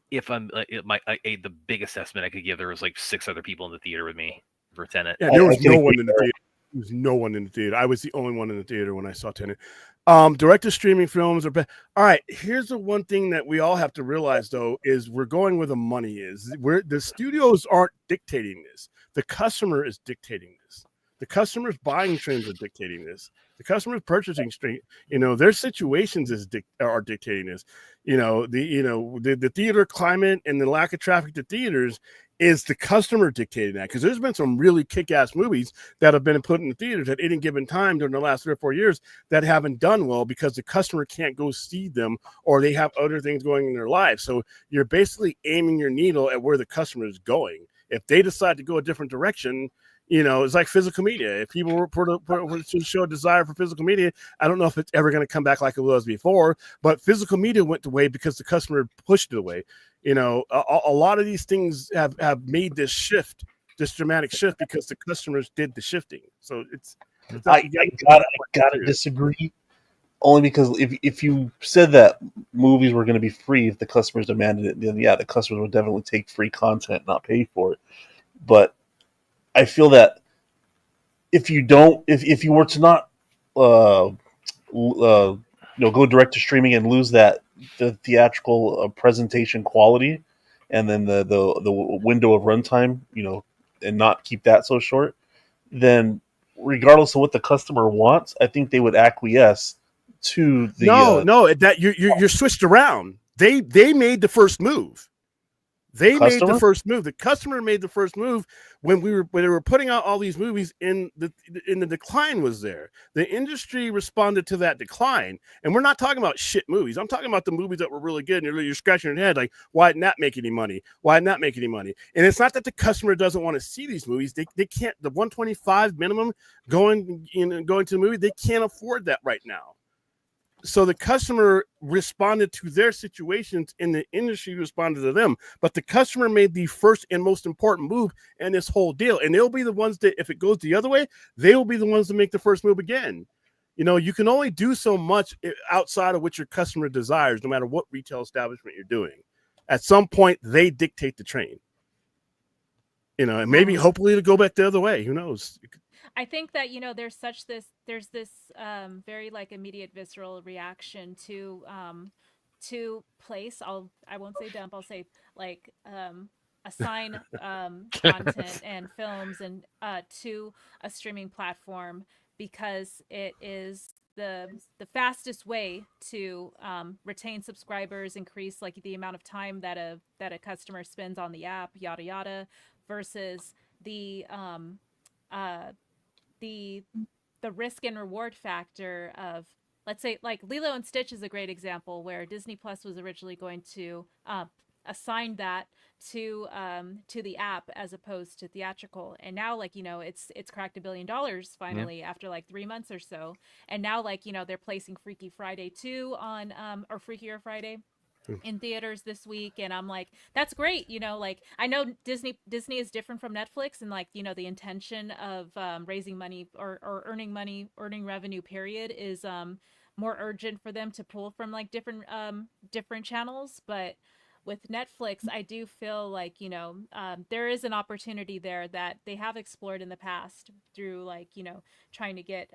if I'm the big assessment I could give, there was like 6 other people in the theater with me for Tenet. Yeah, there was no one in the theater. There was no one in the theater. I was the only one in the theater when I saw Tenet. Direct-to streaming films are all right. Here's the one thing that we all have to realize, though, is we're going where the money is. The studios aren't dictating this. The customer is dictating this. The customers' buying trends are dictating this. The customers' purchasing stream, their situations are dictating this. The theater climate and the lack of traffic to theaters is the customer dictating that. Because there's been some really kick-ass movies that have been put in the theaters at any given time during the last 3 or 4 years that haven't done well because the customer can't go see them, or they have other things going in their lives. So you're basically aiming your needle at where the customer is going. If they decide to go a different direction, it's like physical media. If people were to show a desire for physical media, I don't know if it's ever going to come back like it was before, but physical media went away because the customer pushed it away. A lot of these things have made this dramatic shift because the customers did the shifting. So I gotta disagree, only because if you said that movies were going to be free if the customers demanded it, then yeah, the customers would definitely take free content, not pay for it. But I feel that if you were to not go direct to streaming and lose the theatrical presentation quality, and then the window of runtime, and not keep that so short, then regardless of what the customer wants, I think they would acquiesce to the no, that you're switched around. They made the first move. They made the customer. first move. The customer made the first move when they were putting out all these movies in the decline was there. The industry responded to that decline, and we're not talking about shit movies. I'm talking about the movies that were really good, and you're scratching your head like, why didn't that make any money? Why didn't that make any money? And it's not that the customer doesn't want to see these movies. They can't. The 125 minimum going to the movie, they can't afford that right now. So the customer responded to their situations and the industry responded to them. But the customer made the first and most important move in this whole deal. And they'll be the ones that, if it goes the other way, they will be the ones to make the first move again. You can only do so much outside of what your customer desires, no matter what retail establishment you're doing. At some point, they dictate the train. And maybe hopefully it'll go back the other way. Who knows? I think that there's this very like immediate visceral reaction to place. I won't say dump. I'll say like assign content and films and to a streaming platform because it is the fastest way to retain subscribers, increase like the amount of time that a customer spends on the app, yada yada, versus the risk and reward factor of, let's say, like Lilo and Stitch is a great example where Disney Plus was originally going to assign that to the app as opposed to theatrical, and now like it's cracked $1 billion finally after like 3 months or so, and now like they're placing Freaky Friday 2 on or Freakier Friday in theaters this week, and I'm like, that's great. Like I know Disney is different from Netflix, and like the intention of raising money or earning revenue period is more urgent for them to pull from like different channels. But with Netflix, I do feel like there is an opportunity there that they have explored in the past through like trying to get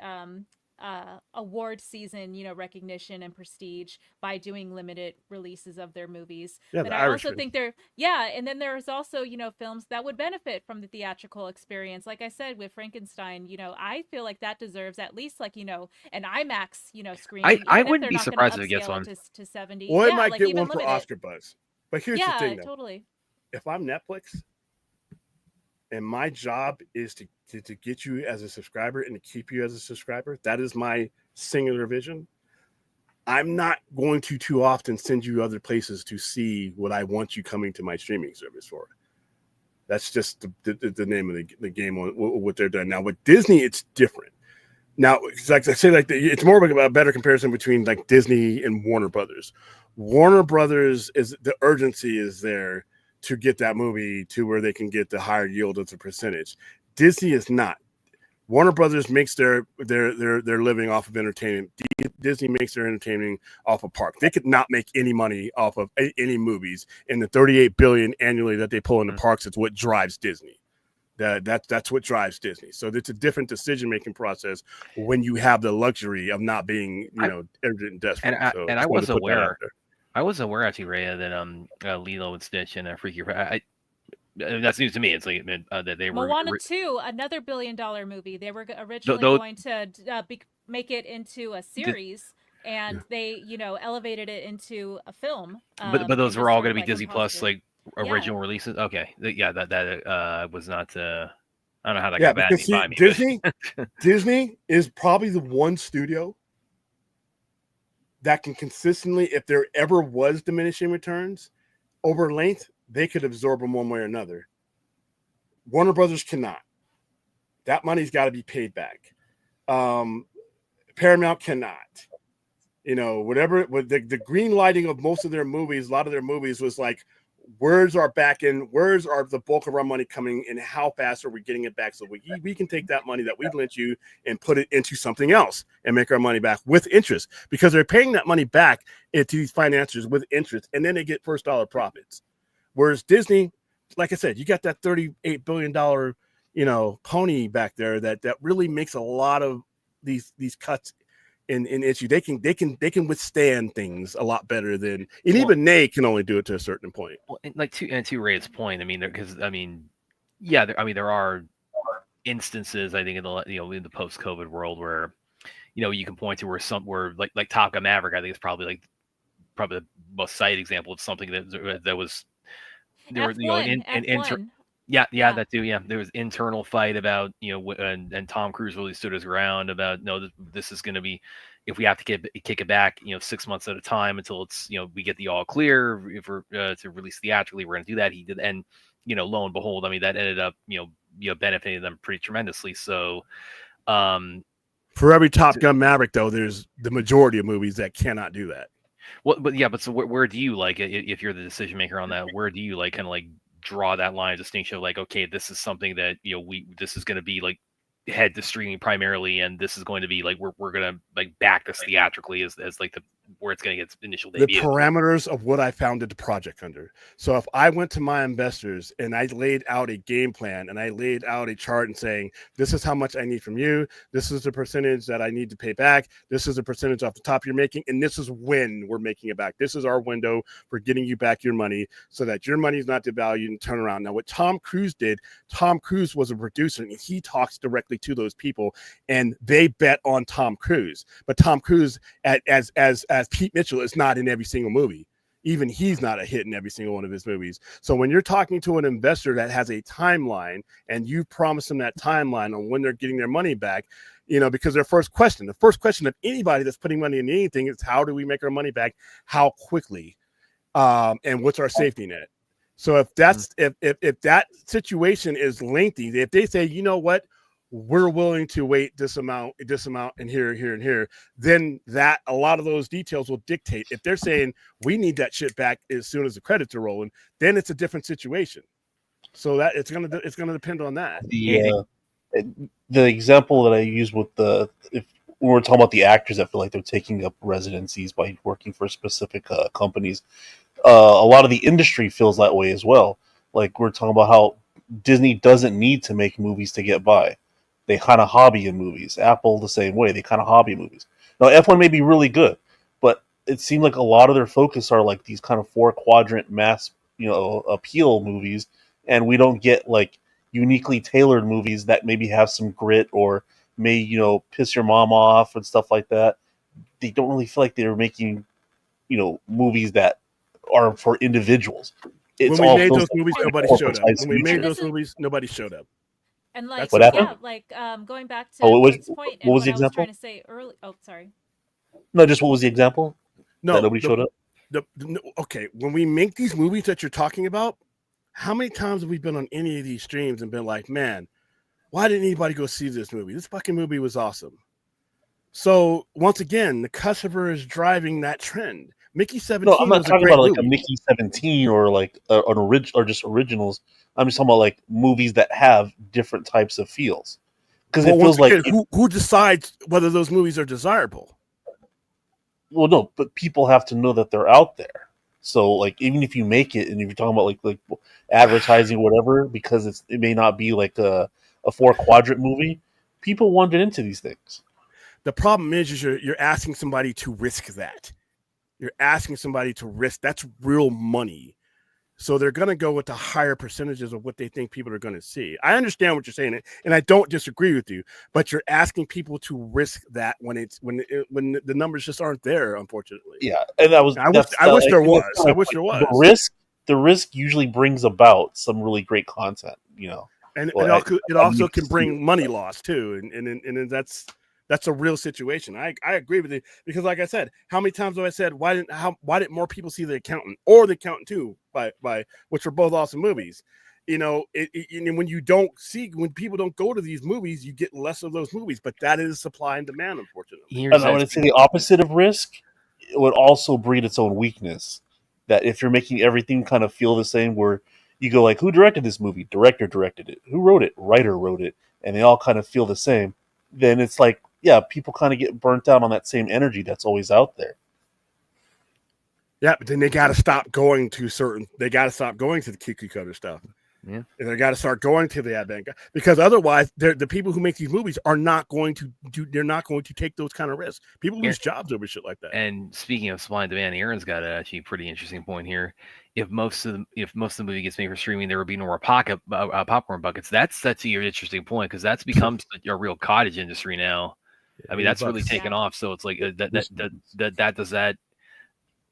award season recognition and prestige by doing limited releases of their movies. But I also think and then there's also films that would benefit from the theatrical experience. Like I said with Frankenstein, I feel like that deserves at least like an IMAX screening. I wouldn't be surprised if it gets one to 70. Well, it might like, get even one for limited. Oscar buzz. But here's the thing, though. Totally. If I'm Netflix and my job is to get you as a subscriber and to keep you as a subscriber, that is my singular vision. I'm not going to too often send you other places to see what I want you coming to my streaming service for. That's just the name of the game on what they're doing now. With Disney, it's different. Now, like I say, like it's more of a better comparison between like Disney and Warner Brothers. Warner Brothers is the urgency is there to get that movie to where they can get the higher yield as a percentage. Disney is not. Warner Brothers makes their living off of entertainment. Disney makes their entertainment off of park. They could not make any money off of any movies, and the $38 billion annually that they pull into parks is what drives Disney. That's what drives Disney. So it's a different decision-making process when you have the luxury of not being, urgent and desperate. And I was aware. I was aware actually, Rhea, that Lilo and Stitch and Freaky Friday. That's news to me. It's like that they were Moana 2, another $1 billion movie. They were originally going to make it into a series, and they elevated it into a film. But those were all going to be Disney Plus like original Yeah. releases. Okay, that was not. I don't know how that got bad by me. Disney is probably the one studio that can consistently, if there ever was diminishing returns over length, they could absorb them one way or another. Warner Brothers cannot. That money's got to be paid back. Paramount cannot. Whatever with the green lighting of most of their movies, a lot of their movies was like, where's our back end? Where's the bulk of our money coming, and how fast are we getting it back so we can take that money that we lent you and put it into something else and make our money back with interest, because they're paying that money back into these financiers with interest, and then they get first dollar profits. Whereas Disney, like I said, you got that $38 billion pony back there that really makes a lot of these cuts in issue. They can withstand things a lot better than, and even they can only do it to a certain point. Well, and to Ray's point, I mean, there are instances, I think, in the post-COVID world where you can point to where like Top Gun Maverick, I think, is probably the most cited example of something that was there was that too. Yeah, there was internal fight about and Tom Cruise really stood his ground about no, this is going to be, if we have to kick it back 6 months at a time until it's we get the all clear to release theatrically, we're going to do that. He did, and lo and behold, I mean, that ended up benefiting them pretty tremendously. So for every Top Gun Maverick, though, there's the majority of movies that cannot do that. Well, but so where do you if you're the decision maker on that, where do you kind of draw that line of distinction of okay, this is something that this is going to be head to streaming primarily, and this is going to be we're going to back this theatrically as where it's going to get its initial debut. The parameters of what I founded the project under. So if I went to my investors and I laid out a game plan and I laid out a chart and saying, this is how much I need from you, this is the percentage that I need to pay back, this is the percentage off the top you're making, and this is when we're making it back. This is our window for getting you back your money so that your money is not devalued and turn around. Now, what Tom Cruise did, Tom Cruise was a producer and he talks directly to those people and they bet on Tom Cruise. But Tom Cruise, as Pete Mitchell, is not in every single movie. Even he's not a hit in every single one of his movies. So when you're talking to an investor that has a timeline and you promise them that timeline on when they're getting their money back, because the first question of anybody that's putting money in anything is, how do we make our money back? How quickly? And what's our safety net? So if that situation is lengthy, if they say, you know what, we're willing to wait this amount, and here, then that a lot of those details will dictate. If they're saying we need that shit back as soon as the credits are rolling, then it's a different situation. So that it's gonna depend on that. The example that I use with if we're talking about the actors that feel like they're taking up residencies by working for specific companies, a lot of the industry feels that way as well. Like we're talking about how Disney doesn't need to make movies to get by. They kind of hobby in movies. Apple the same way. They kind of hobby in movies. Now F1 may be really good, but it seemed like a lot of their focus are these kind of 4-quadrant mass, appeal movies, and we don't get uniquely tailored movies that maybe have some grit or may piss your mom off and stuff like that. They don't really feel like they're making movies that are for individuals. When we made those movies, nobody showed up. When we made those movies, nobody showed up. And what happened? Going back to Clint's point, what was the example? I was trying to say early. Oh, sorry. No, just what was the example? No, that nobody showed up. Okay, when we make these movies that you're talking about, how many times have we been on any of these streams and been like, man, why didn't anybody go see this movie? This fucking movie was awesome. So once again, the customer is driving that trend. Mickey 17. No, I'm not talking about a Mickey 17 or an original or just originals. I'm just talking about movies that have different types of feels. Because it feels who decides whether those movies are desirable? Well, no, but people have to know that they're out there. So even if you make it, and if you're talking about like advertising or whatever, because it may not be a 4-quadrant movie, people wander into these things. The problem is you're asking somebody to risk that. You're asking somebody to risk. That's real money. So they're going to go with the higher percentages of what they think people are going to see. I understand what you're saying, and I don't disagree with you, but you're asking people to risk that when the numbers just aren't there, unfortunately. Yeah, and I wish there was. I wish there was. The risk usually brings about some really great content, And it also can bring money loss too, and that's a real situation. I agree with you, because like I said, how many times have I said why didn't more people see The Accountant or The Accountant 2 by which are both awesome movies? When people don't go to these movies, you get less of those movies, but that is supply and demand, unfortunately. I would say the opposite of risk, it would also breed its own weakness. That if you're making everything kind of feel the same, where you go who directed this movie? Director directed it. Who wrote it? Writer wrote it. And they all kind of feel the same. Then it's people kind of get burnt out on that same energy that's always out there. Yeah, but then they got to stop going to the cookie cutter stuff. Yeah. And they got to start going to the advent because otherwise, the people who make these movies are not going to do. They're not going to take those kind of risks. People lose jobs over shit like that. And speaking of supply and demand, Aaron's got actually a pretty interesting point here. If most of the movie gets made for streaming, there would be no more popcorn buckets. That's a interesting point because that's become a real cottage industry now. I mean, that's really taken off. So it's like that does that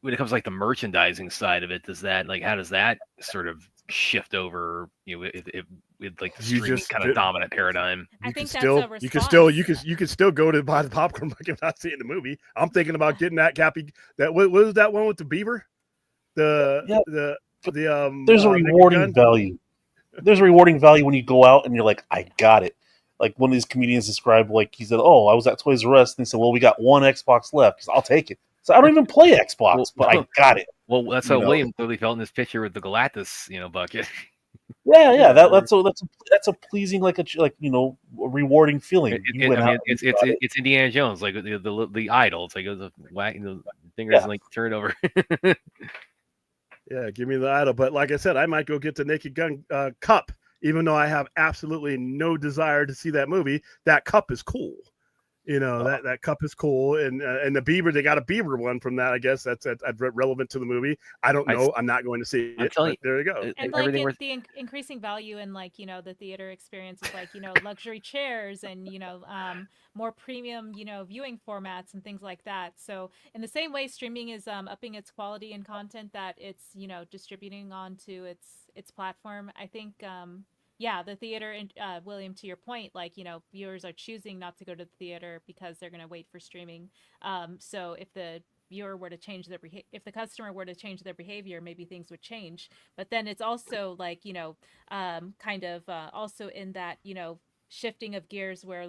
when it comes to like the merchandising side of it. Does that how does that sort of shift over? With like the streaming kind of dominant paradigm. I think that's still, a response. you can still go to buy the popcorn bucket without seeing the movie. I'm thinking about getting that Cappy. That what was that one with the beaver? There's a rewarding value. There's a rewarding value when you go out and you're like, I got it. Like one of these comedians described, like he said, "Oh, I was at Toys R Us," and he said, "Well, we got one Xbox left. I'll take it." So I don't even play Xbox, but I got it. Well, that's how William clearly felt in this picture with the Galactus, bucket. Yeah. That's a pleasing, a rewarding feeling. It's Indiana Jones, like the idol. It's like the fingers turn over. Yeah, give me the idol. But like I said, I might go get the Naked Gun cup, even though I have absolutely no desire to see that movie. That cup is cool. That cup is cool, and the beaver, they got a beaver one from that. I guess that's relevant to the movie. I don't know. I'm not going to see it. But there you go. And the increasing value in the theater experience is luxury chairs and more premium viewing formats and things like that. So in the same way, streaming is upping its quality and content that it's distributing onto its platform. I think. The theater, William, to your point, viewers are choosing not to go to the theater because they're going to wait for streaming. So if the viewer were to change if the customer were to change their behavior, maybe things would change. But then it's also also in that, shifting of gears where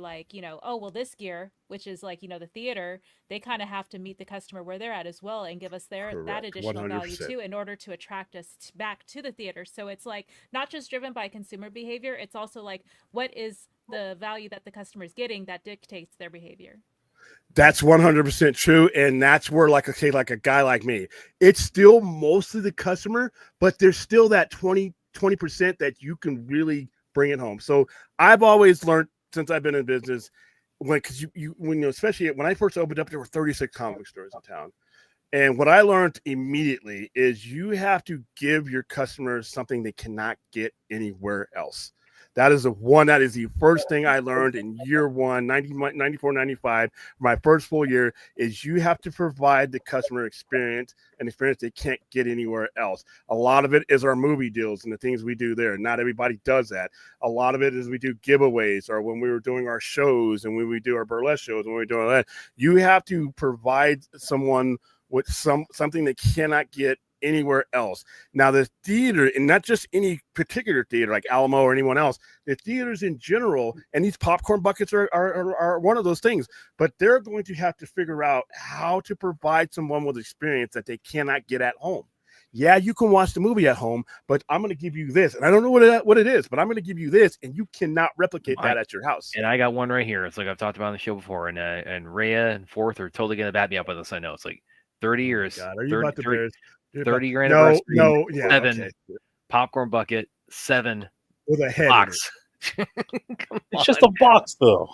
this gear, which is the theater, they kind of have to meet the customer where they're at as well and give us that additional 100%. Value too in order to attract us back to the theater. So it's not just driven by consumer behavior, it's also what is the value that the customer is getting that dictates their behavior. That's 100% true, and that's where like a guy like me, it's still mostly the customer, but there's still that 20% that you can really bring it home. So I've always learned since I've been in business, because especially when I first opened up, there were 36 comic book stores in town. And what I learned immediately is you have to give your customers something they cannot get anywhere else. That is the first thing I learned in year one, 94, 95. My first full year is you have to provide the customer experience, an experience they can't get anywhere else. A lot of it is our movie deals and the things we do there. Not everybody does that. A lot of it is we do giveaways, or when we were doing our shows and when we do our burlesque shows, when we do all that, you have to provide someone with something they cannot get anywhere else. Now the theater, and not just any particular theater like Alamo or anyone else, the theaters in general, and these popcorn buckets are one of those things, but they're going to have to figure out how to provide someone with experience that they cannot get at home. Yeah, you can watch the movie at home, but I'm going to give you this, and I don't know what it is, but I'm going to give you this, and you cannot replicate that at your house. And I got one right here. It's like I've talked about on the show before, and Rhea and Fourth are totally going to back me up on this. I know it's like 30 years. God, are you 30, about to 30 year anniversary. No, yeah, 7 okay. Popcorn bucket, 7 with a head box. It's just a box, though.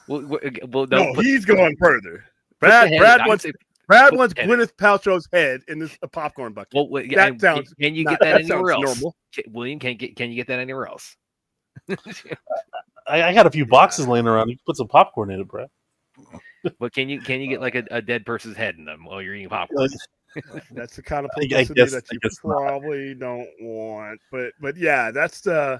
No, he's going further. Brad wants Gwyneth Paltrow's head in this popcorn bucket. Well, that sounds. Can you get that anywhere else? Normal. William, can you get that anywhere else? I got a few boxes laying around. You can put some popcorn in it, Brad. But can you get like a dead person's head in them while you're eating popcorn? That's the kind of publicity that you probably don't want. But yeah, that's the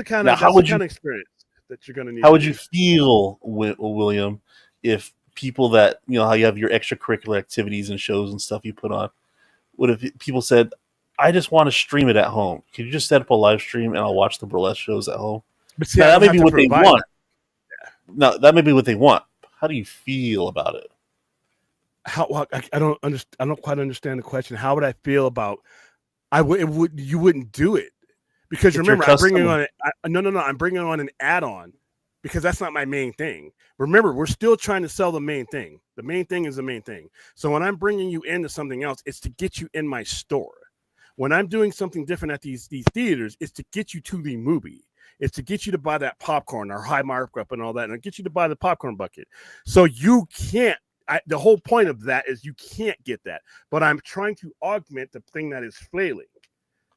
kind of experience that you're going to need. How would you feel, William, if people that how you have your extracurricular activities and shows and stuff you put on? What if people said, "I just want to stream it at home. Can you just set up a live stream and I'll watch the burlesque shows at home?" But see, that may be what they want. No, that may be what they want. How do you feel about it? I don't quite understand the question. How would I feel about? You wouldn't do it because remember, I'm bringing on an add-on because that's not my main thing. Remember, we're still trying to sell the main thing. The main thing is the main thing. So when I'm bringing you into something else, it's to get you in my store. When I'm doing something different at these theaters, it's to get you to the movie. It's to get you to buy that popcorn or high markup and all that, and get you to buy the popcorn bucket. So you can't. The whole point of that is you can't get that. But I'm trying to augment the thing that is flailing.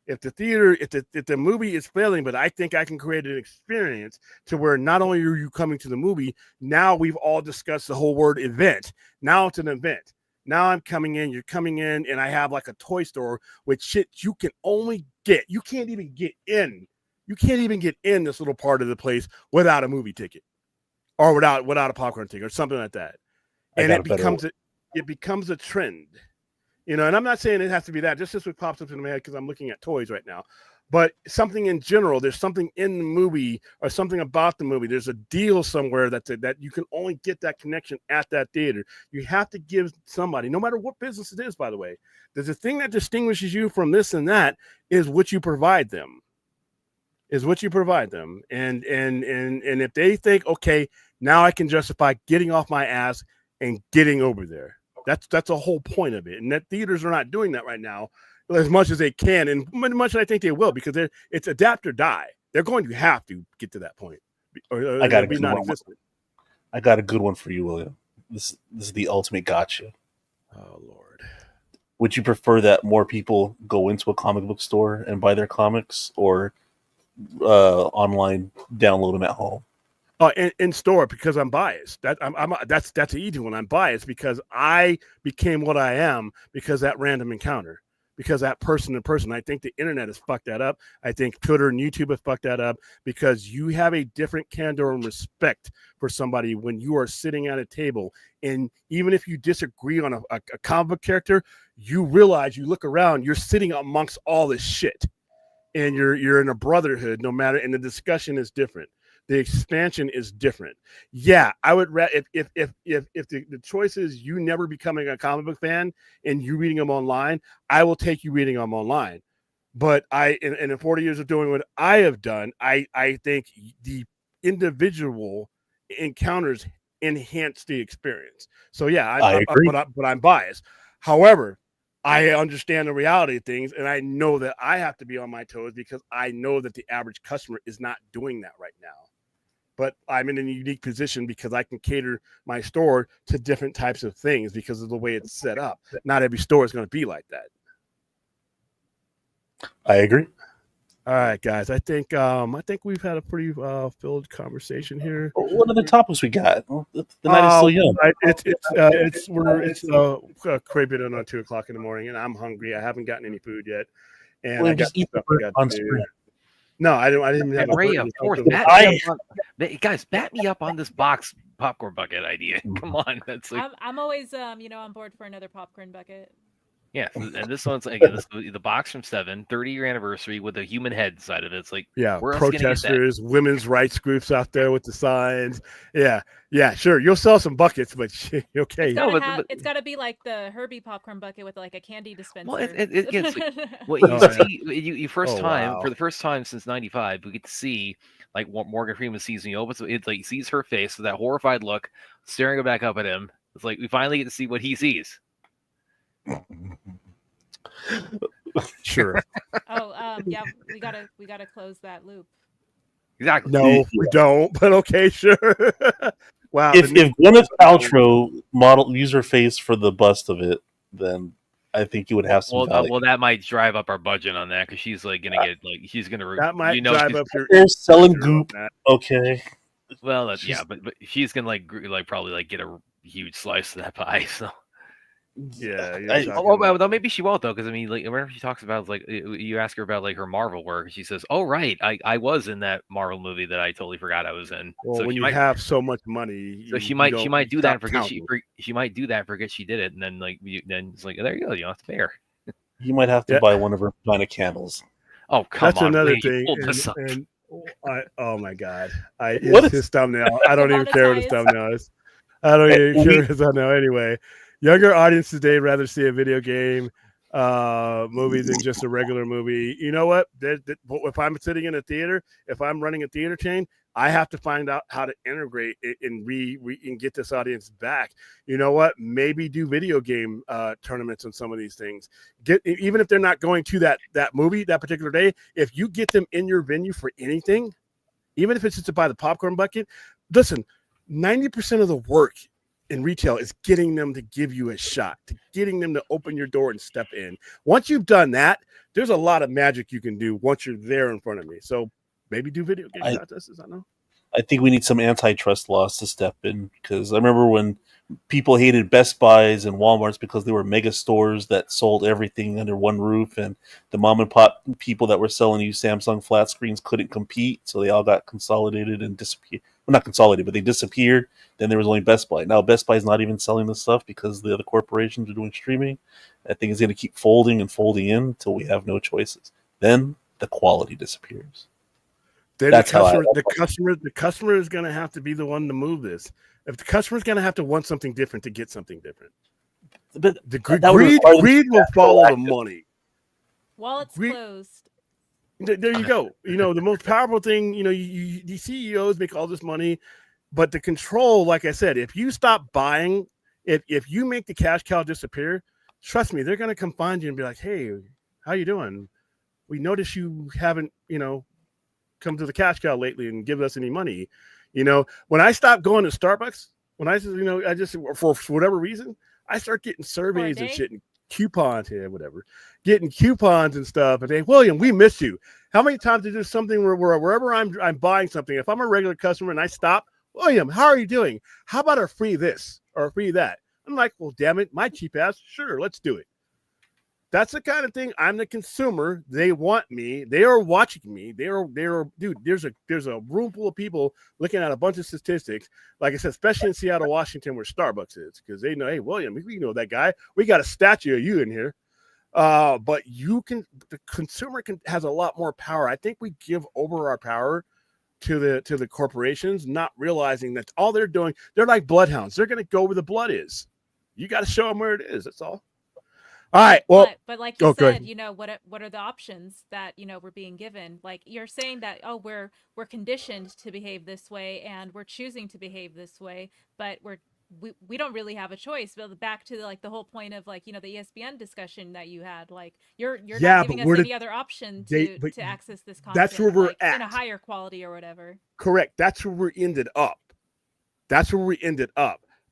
If the movie is failing, but I think I can create an experience to where not only are you coming to the movie, now we've all discussed the whole word event. Now it's an event. Now I'm coming in, you're coming in, and I have like a toy store with shit you can only get. You can't even get in. You can't even get in this little part of the place without a movie ticket or without a popcorn ticket or something like that. And it becomes a trend. You know, and I'm not saying it has to be that. Just what pops up in my head because I'm looking at toys right now. But something in general, there's something in the movie or something about the movie. There's a deal somewhere that you can only get that connection at that theater. You have to give somebody, no matter what business it is, by the way, there's a thing that distinguishes you from this and that is what you provide them. And if they think, okay, now I can justify getting off my ass and getting over there. That's the whole point of it. And that theaters are not doing that right now as much as they can, and much as I think they will, because it's adapt or die. They're going to have to get to that point. Or I got be non-existent. I got a good one for you, William. This is the ultimate gotcha. Oh Lord. Would you prefer that more people go into a comic book store and buy their comics, or online download them at home? In store, because I'm biased. That's an easy one. I'm biased because I became what I am because that random encounter, because that person to person. I think the internet has fucked that up. I think Twitter and YouTube have fucked that up because you have a different candor and respect for somebody when you are sitting at a table. And even if you disagree on a comic book character, you realize, you look around, you're sitting amongst all this shit, and you're in a brotherhood. No matter, and the discussion is different. The expansion is different. Yeah, I would if the choice is you never becoming a comic book fan and you reading them online, I will take you reading them online. But in 40 years of doing what I have done, I think the individual encounters enhance the experience. So yeah, I agree. But I'm biased. However, I understand the reality of things, and I know that I have to be on my toes because I know that the average customer is not doing that right now. But I'm in a unique position because I can cater my store to different types of things because of the way it's set up. Not every store is going to be like that. I agree. All right, guys. I think we've had a pretty filled conversation here. What are the topics we got? Well, the night is still young. It's creeping in on 2:00 in the morning, and I'm hungry. I haven't gotten any food yet, and I just eat the bird on screen. No, I didn't have Ray, of course. Guys, bat me up on this box popcorn bucket idea. Come on, that's like, I'm always on board for another popcorn bucket. yeah. And this one's again, the box from 30-year anniversary with a human head inside of it. It's like, where else protesters, women's rights groups out there with the signs. Yeah, sure. You'll sell some buckets, but okay. It's got to be like the Herbie popcorn bucket with like a candy dispenser. Well, it gets what you see. You for the first time since '95, we get to see like what Morgan Freeman sees when he opens. It's like he sees her face with that horrified look, staring back up at him. It's like we finally get to see what he sees. Sure. Yeah, we gotta close that loop. Exactly. No, we don't. But okay, sure. Wow. If Gwyneth Paltrow use her face for the bust of it, then I think you would have some value. Well, that might drive up our budget on that because she's like gonna get like she's gonna. That might drive up your. They're selling goop. Okay. Well, but she's gonna like probably like get a huge slice of that pie. So. Yeah. Well, maybe she won't though, because I mean, like, whenever she talks about like, you ask her about like her Marvel work, she says, "Oh, right, I was in that Marvel movie that I totally forgot I was in." Well, so when you have so much money, so she might do that and forget she might do that and forget she did it, and then then it's like, there you go, you don't have to pay her. You might have to buy one of her vagina candles. Oh, come on! That's another thing. Oh my God! It's his thumbnail. I don't even care what his thumbnail is. I don't even care what his thumbnail anyway. Younger audience today rather see a video game movie than just a regular movie. You know what? If I'm sitting in a theater, if I'm running a theater chain, I have to find out how to integrate it and and get this audience back. You know what? Maybe do video game tournaments on some of these things. Even if they're not going to that movie that particular day, if you get them in your venue for anything, even if it's just to buy the popcorn bucket, listen, 90% of the work in retail is getting them to give you a shot, to getting them to open your door and step in. Once you've done that, there's a lot of magic you can do once you're there in front of me. So maybe do video game contests. I don't know. I think we need some antitrust laws to step in, because I remember when people hated Best Buys and Walmarts because they were mega stores that sold everything under one roof, and the mom and pop people that were selling you Samsung flat screens couldn't compete, so they all got consolidated and disappeared. Well, not consolidated, but they disappeared. Then there was only Best Buy. Now Best Buy is not even selling this stuff because the other corporations are doing streaming. I think it's going to keep folding and folding in until we have no choices. Then the quality disappears. Then the customer is going to have to be the one to move this. If the customer is going to have to want something different to get something different, But the greed will follow the money. Wallets closed. There you go. You know, the most powerful thing, you know, the CEOs make all this money, but the control, like I said, if you stop buying, if you make the cash cow disappear, trust me, they're going to come find you and be like, hey, how you doing? We notice you haven't, you know, come to the cash cow lately and give us any money. You know, when I stopped going to Starbucks, when I said, you know, I just, for whatever reason, I start getting surveys and shit and coupons here, whatever, getting coupons and stuff. And they, William, we miss you. How many times is there something where wherever I'm buying something, if I'm a regular customer and I stop, William, how are you doing? How about a free this or a free that? I'm like, well, damn it, my cheap ass. Sure, let's do it. That's the kind of thing. I'm the consumer. They want me. They are watching me. They're dude. There's a room full of people looking at a bunch of statistics. Like I said, especially in Seattle, Washington, where Starbucks is, because they know, hey, William, we know that guy. We got a statue of you in here. But the consumer has a lot more power. I think we give over our power to the corporations, not realizing that all they're doing. They're like bloodhounds. They're going to go where the blood is. You got to show them where it is. That's all. All right. Well, but like you said, you know, what are the options that, you know, we're being given? Like you're saying that, oh, we're conditioned to behave this way and we're choosing to behave this way, but we don't really have a choice. But back to like the whole point of like, you know, the ESPN discussion that you had, like you're not giving us any other option to access this content. That's where we're at in a higher quality or whatever. Correct. That's where we ended up.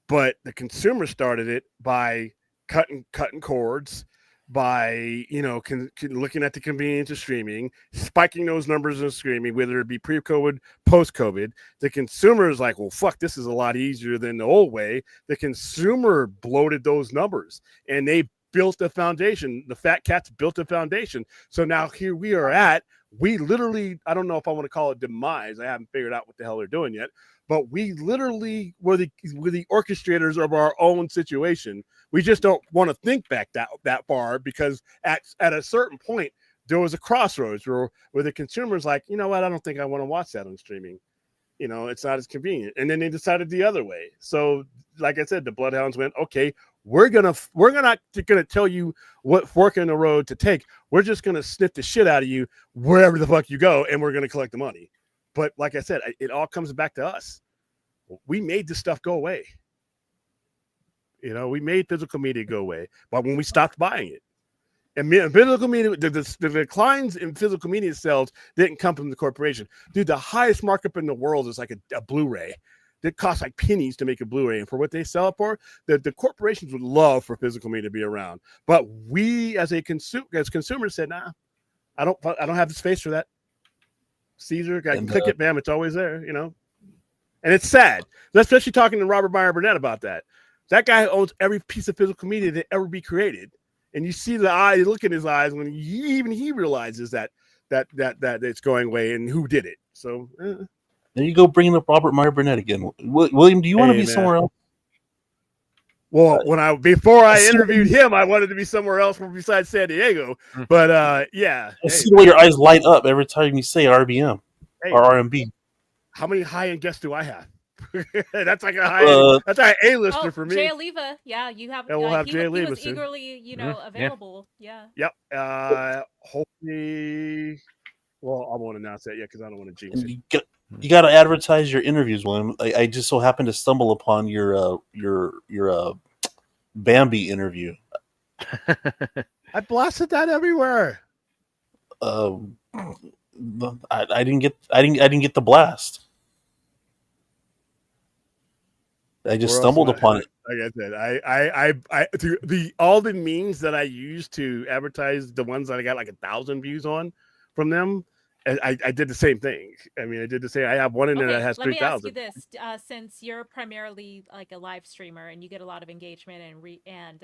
But the consumer started it by cutting cords, by, you know, looking at the convenience of streaming, spiking those numbers in streaming, whether it be pre-COVID, post-COVID. The consumer is like, well, fuck, this is a lot easier than the old way. The consumer bloated those numbers, and they built a foundation. The fat cats built a foundation. So now here we are at, we literally, I don't know if I want to call it demise. I haven't figured out what the hell they're doing yet. But we literally were the orchestrators of our own situation. We just don't want to think back that far, because at a certain point there was a crossroads where the consumer's like, you know what, I don't think I want to watch that on streaming. You know, it's not as convenient. And then they decided the other way. So, like I said, the bloodhounds went, okay, we're not gonna tell you what fork in the road to take. We're just gonna sniff the shit out of you wherever the fuck you go, and we're gonna collect the money. But like I said, it all comes back to us. We made this stuff go away. You know, we made physical media go away, but when we stopped buying it, and physical media, the declines in physical media sales didn't come from the corporation. Dude, the highest markup in the world is like a Blu-ray. It costs like pennies to make a Blu-ray, and for what they sell it for, the corporations would love for physical media to be around. But we, as consumers, said, nah, I don't have the space for that. Caesar, I can click it, bam, it's always there, you know. And it's sad, especially talking to Robert Meyer Burnett about that. That guy owns every piece of physical media that ever be created, and you see the eye, look in his eyes when he realizes that it's going away and who did it. So there you go, bringing up Robert Meyer Burnett again. William, do you want to be somewhere else? Well, before I interviewed him, I wanted to be somewhere else besides San Diego. But yeah, I see the way your eyes light up every time you say RBM or RMB. How many high-end guests do I have? That's like a that's like an A-lister for me. Jay Oliva, yeah, you have. Yeah, we'll have Jay Oliva soon. Eagerly, you know, available. Yeah. Yep. Hopefully, well, I won't announce that yet because I don't want to jinx it. You got to advertise your interviews, William. I just so happened to stumble upon your Bambi interview. I blasted that everywhere. I didn't get the blast. I just stumbled upon it. Like I said, I all the means that I used to advertise the ones that I got like 1,000 views on from them. I did the same thing. I mean, I did the same. I have one in there that has 3,000. Let me ask you this: since you're primarily like a live streamer and you get a lot of engagement and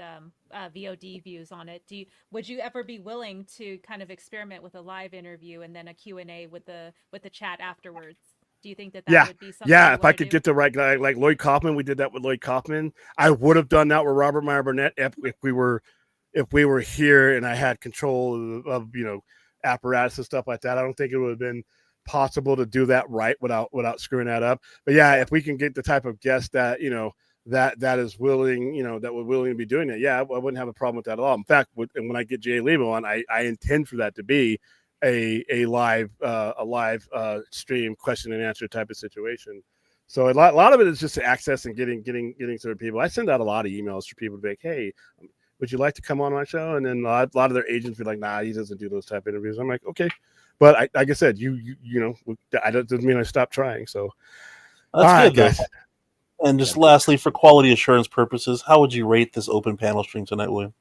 VOD views on it, would you ever be willing to kind of experiment with a live interview and then a Q&A with the chat afterwards? Do you think that would be something? Yeah, if I could get the right guy, like Lloyd Kaufman, we did that with Lloyd Kaufman. I would have done that with Robert Meyer Burnett if we were here and I had control of apparatus and stuff like that. I don't think it would have been possible to do that right without screwing that up. But yeah, if we can get the type of guest that that is willing, that would willing to be doing it, yeah, I wouldn't have a problem with that at all. In fact, when I get Jay Lebo on, I intend for that to be a live stream question and answer type of situation. So a lot of it is just access and getting certain people. I send out a lot of emails for people to be like, hey, would you like to come on my show? And then a lot of their agents be like, nah, he doesn't do those type of interviews. I'm like, okay, but like I said, I doesn't mean I stopped trying. So that's good, guys. And just lastly, for quality assurance purposes, how would you rate this open panel stream tonight, William?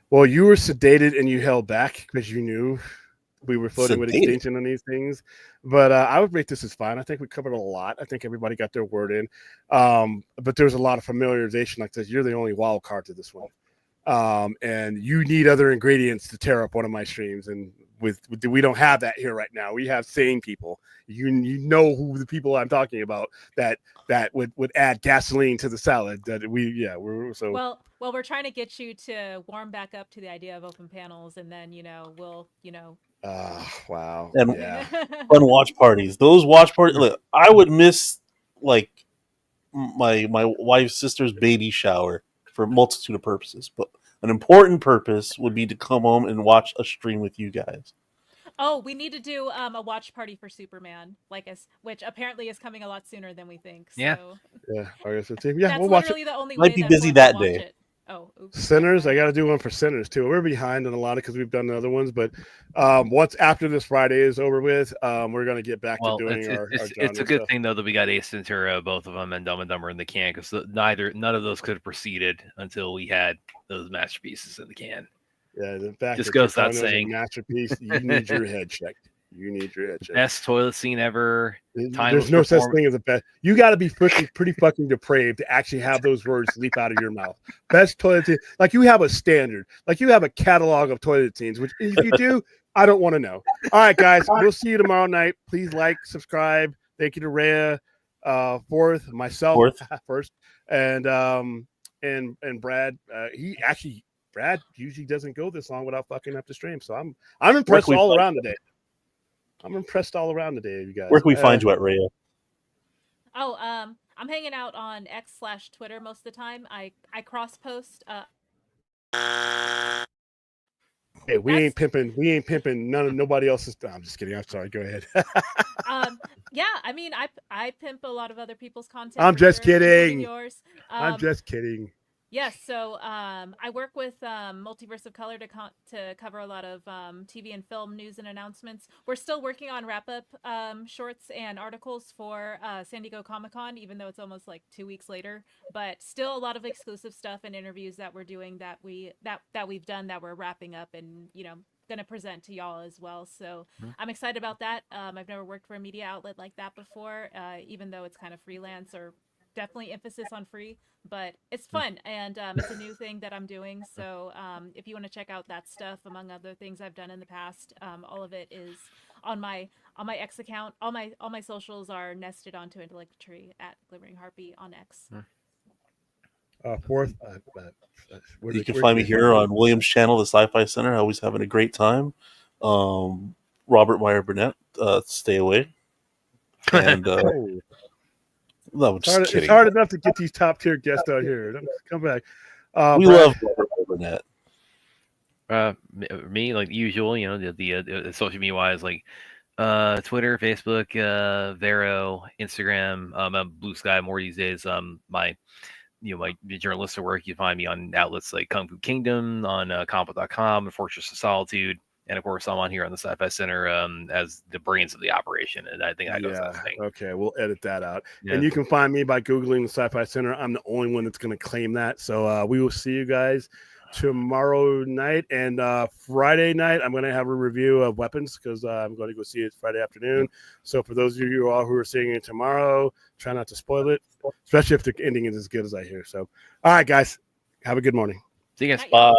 Well, you were sedated and you held back because you knew we were floating with extinction on these things, but I would rate this as fine. I think we covered a lot. I think everybody got their word in, but there's a lot of familiarization. Like this, you're the only wild card to this one, and you need other ingredients to tear up one of my streams. And we don't have that here right now. We have sane people. You know who the people I'm talking about that would add gasoline to the salad. Well, we're trying to get you to warm back up to the idea of open panels, and then we'll. Wow. And fun watch parties. Those watch parties. Look, I would miss like my wife's sister's baby shower for a multitude of purposes, but an important purpose would be to come home and watch a stream with you guys. Oh, we need to do a watch party for Superman, which apparently is coming a lot sooner than we think. So. Yeah. That's we'll watch it. The only Might way be busy that day. It. Oh, oops. Sinners, I got to do one for Sinners too. We're behind on a lot because we've done the other ones, but once after this Friday is over with, we're going to get back to doing our it's a good thing though that we got Ace Ventura, both of them, and Dumb and Dumber in the can, because none of those could have proceeded until we had those masterpieces in the can. Yeah, the fact just goes without saying, masterpiece. You need your head checked. You need your head checked. Best toilet scene ever. There's no such thing as a best. You got to be pretty fucking depraved to actually have those words leap out of your mouth. Best toilet scene. Like you have a standard. Like you have a catalog of toilet scenes, which if you do, I don't want to know. All right, guys. We'll see you tomorrow night. Please like, subscribe. Thank you to Rhea, myself first, and Brad. Brad usually doesn't go this long without fucking up the stream. So I'm impressed all around today. I'm impressed all around today, you guys. Where can we find you at, Rhea? Oh, I'm hanging out on X/Twitter most of the time. I cross post. Hey, we ain't pimping. Nobody else's. I'm just kidding. I'm sorry. Go ahead. Yeah, I mean, I pimp a lot of other people's content. I'm just kidding. Yours. I'm just kidding. Yes, so I work with Multiverse of Color to cover a lot of TV and film news and announcements. We're still working on wrap-up shorts and articles for San Diego Comic-Con, even though it's almost like 2 weeks later. But still a lot of exclusive stuff and interviews that we're doing that we've done that we're wrapping up and going to present to y'all as well. So I'm excited about that. I've never worked for a media outlet like that before, even though it's kind of freelance or definitely emphasis on free, but it's fun and it's a new thing that I'm doing. So if you want to check out that stuff, among other things I've done in the past, all of it is on my X account. All my socials are nested onto Intellect Tree at Glimmering Harpy on X. Fourth, you can find me here on William's channel, the Sci-Fi Center. Always having a great time. Robert Meyer Burnett, stay away. And no, it's hard enough to get these top tier guests out here. Come back. We love Robert Burnett. Me, like usual, the social media wise, like Twitter, Facebook, Vero, Instagram, Blue Sky more these days. My journalistic work, you find me on outlets like Kung Fu Kingdom, on Compo.com, and Fortress of Solitude. And of course, I'm on here on the Sci-Fi Center as the brains of the operation, and I think that does that thing. Okay, we'll edit that out. Yeah. And you can find me by Googling the Sci-Fi Center. I'm the only one that's going to claim that. So we will see you guys tomorrow night, and Friday night I'm going to have a review of Weapons because I'm going to go see it Friday afternoon. So for those of you all who are seeing it tomorrow, try not to spoil it, especially if the ending is as good as I hear. So all right, guys, have a good morning. See you guys. Bye.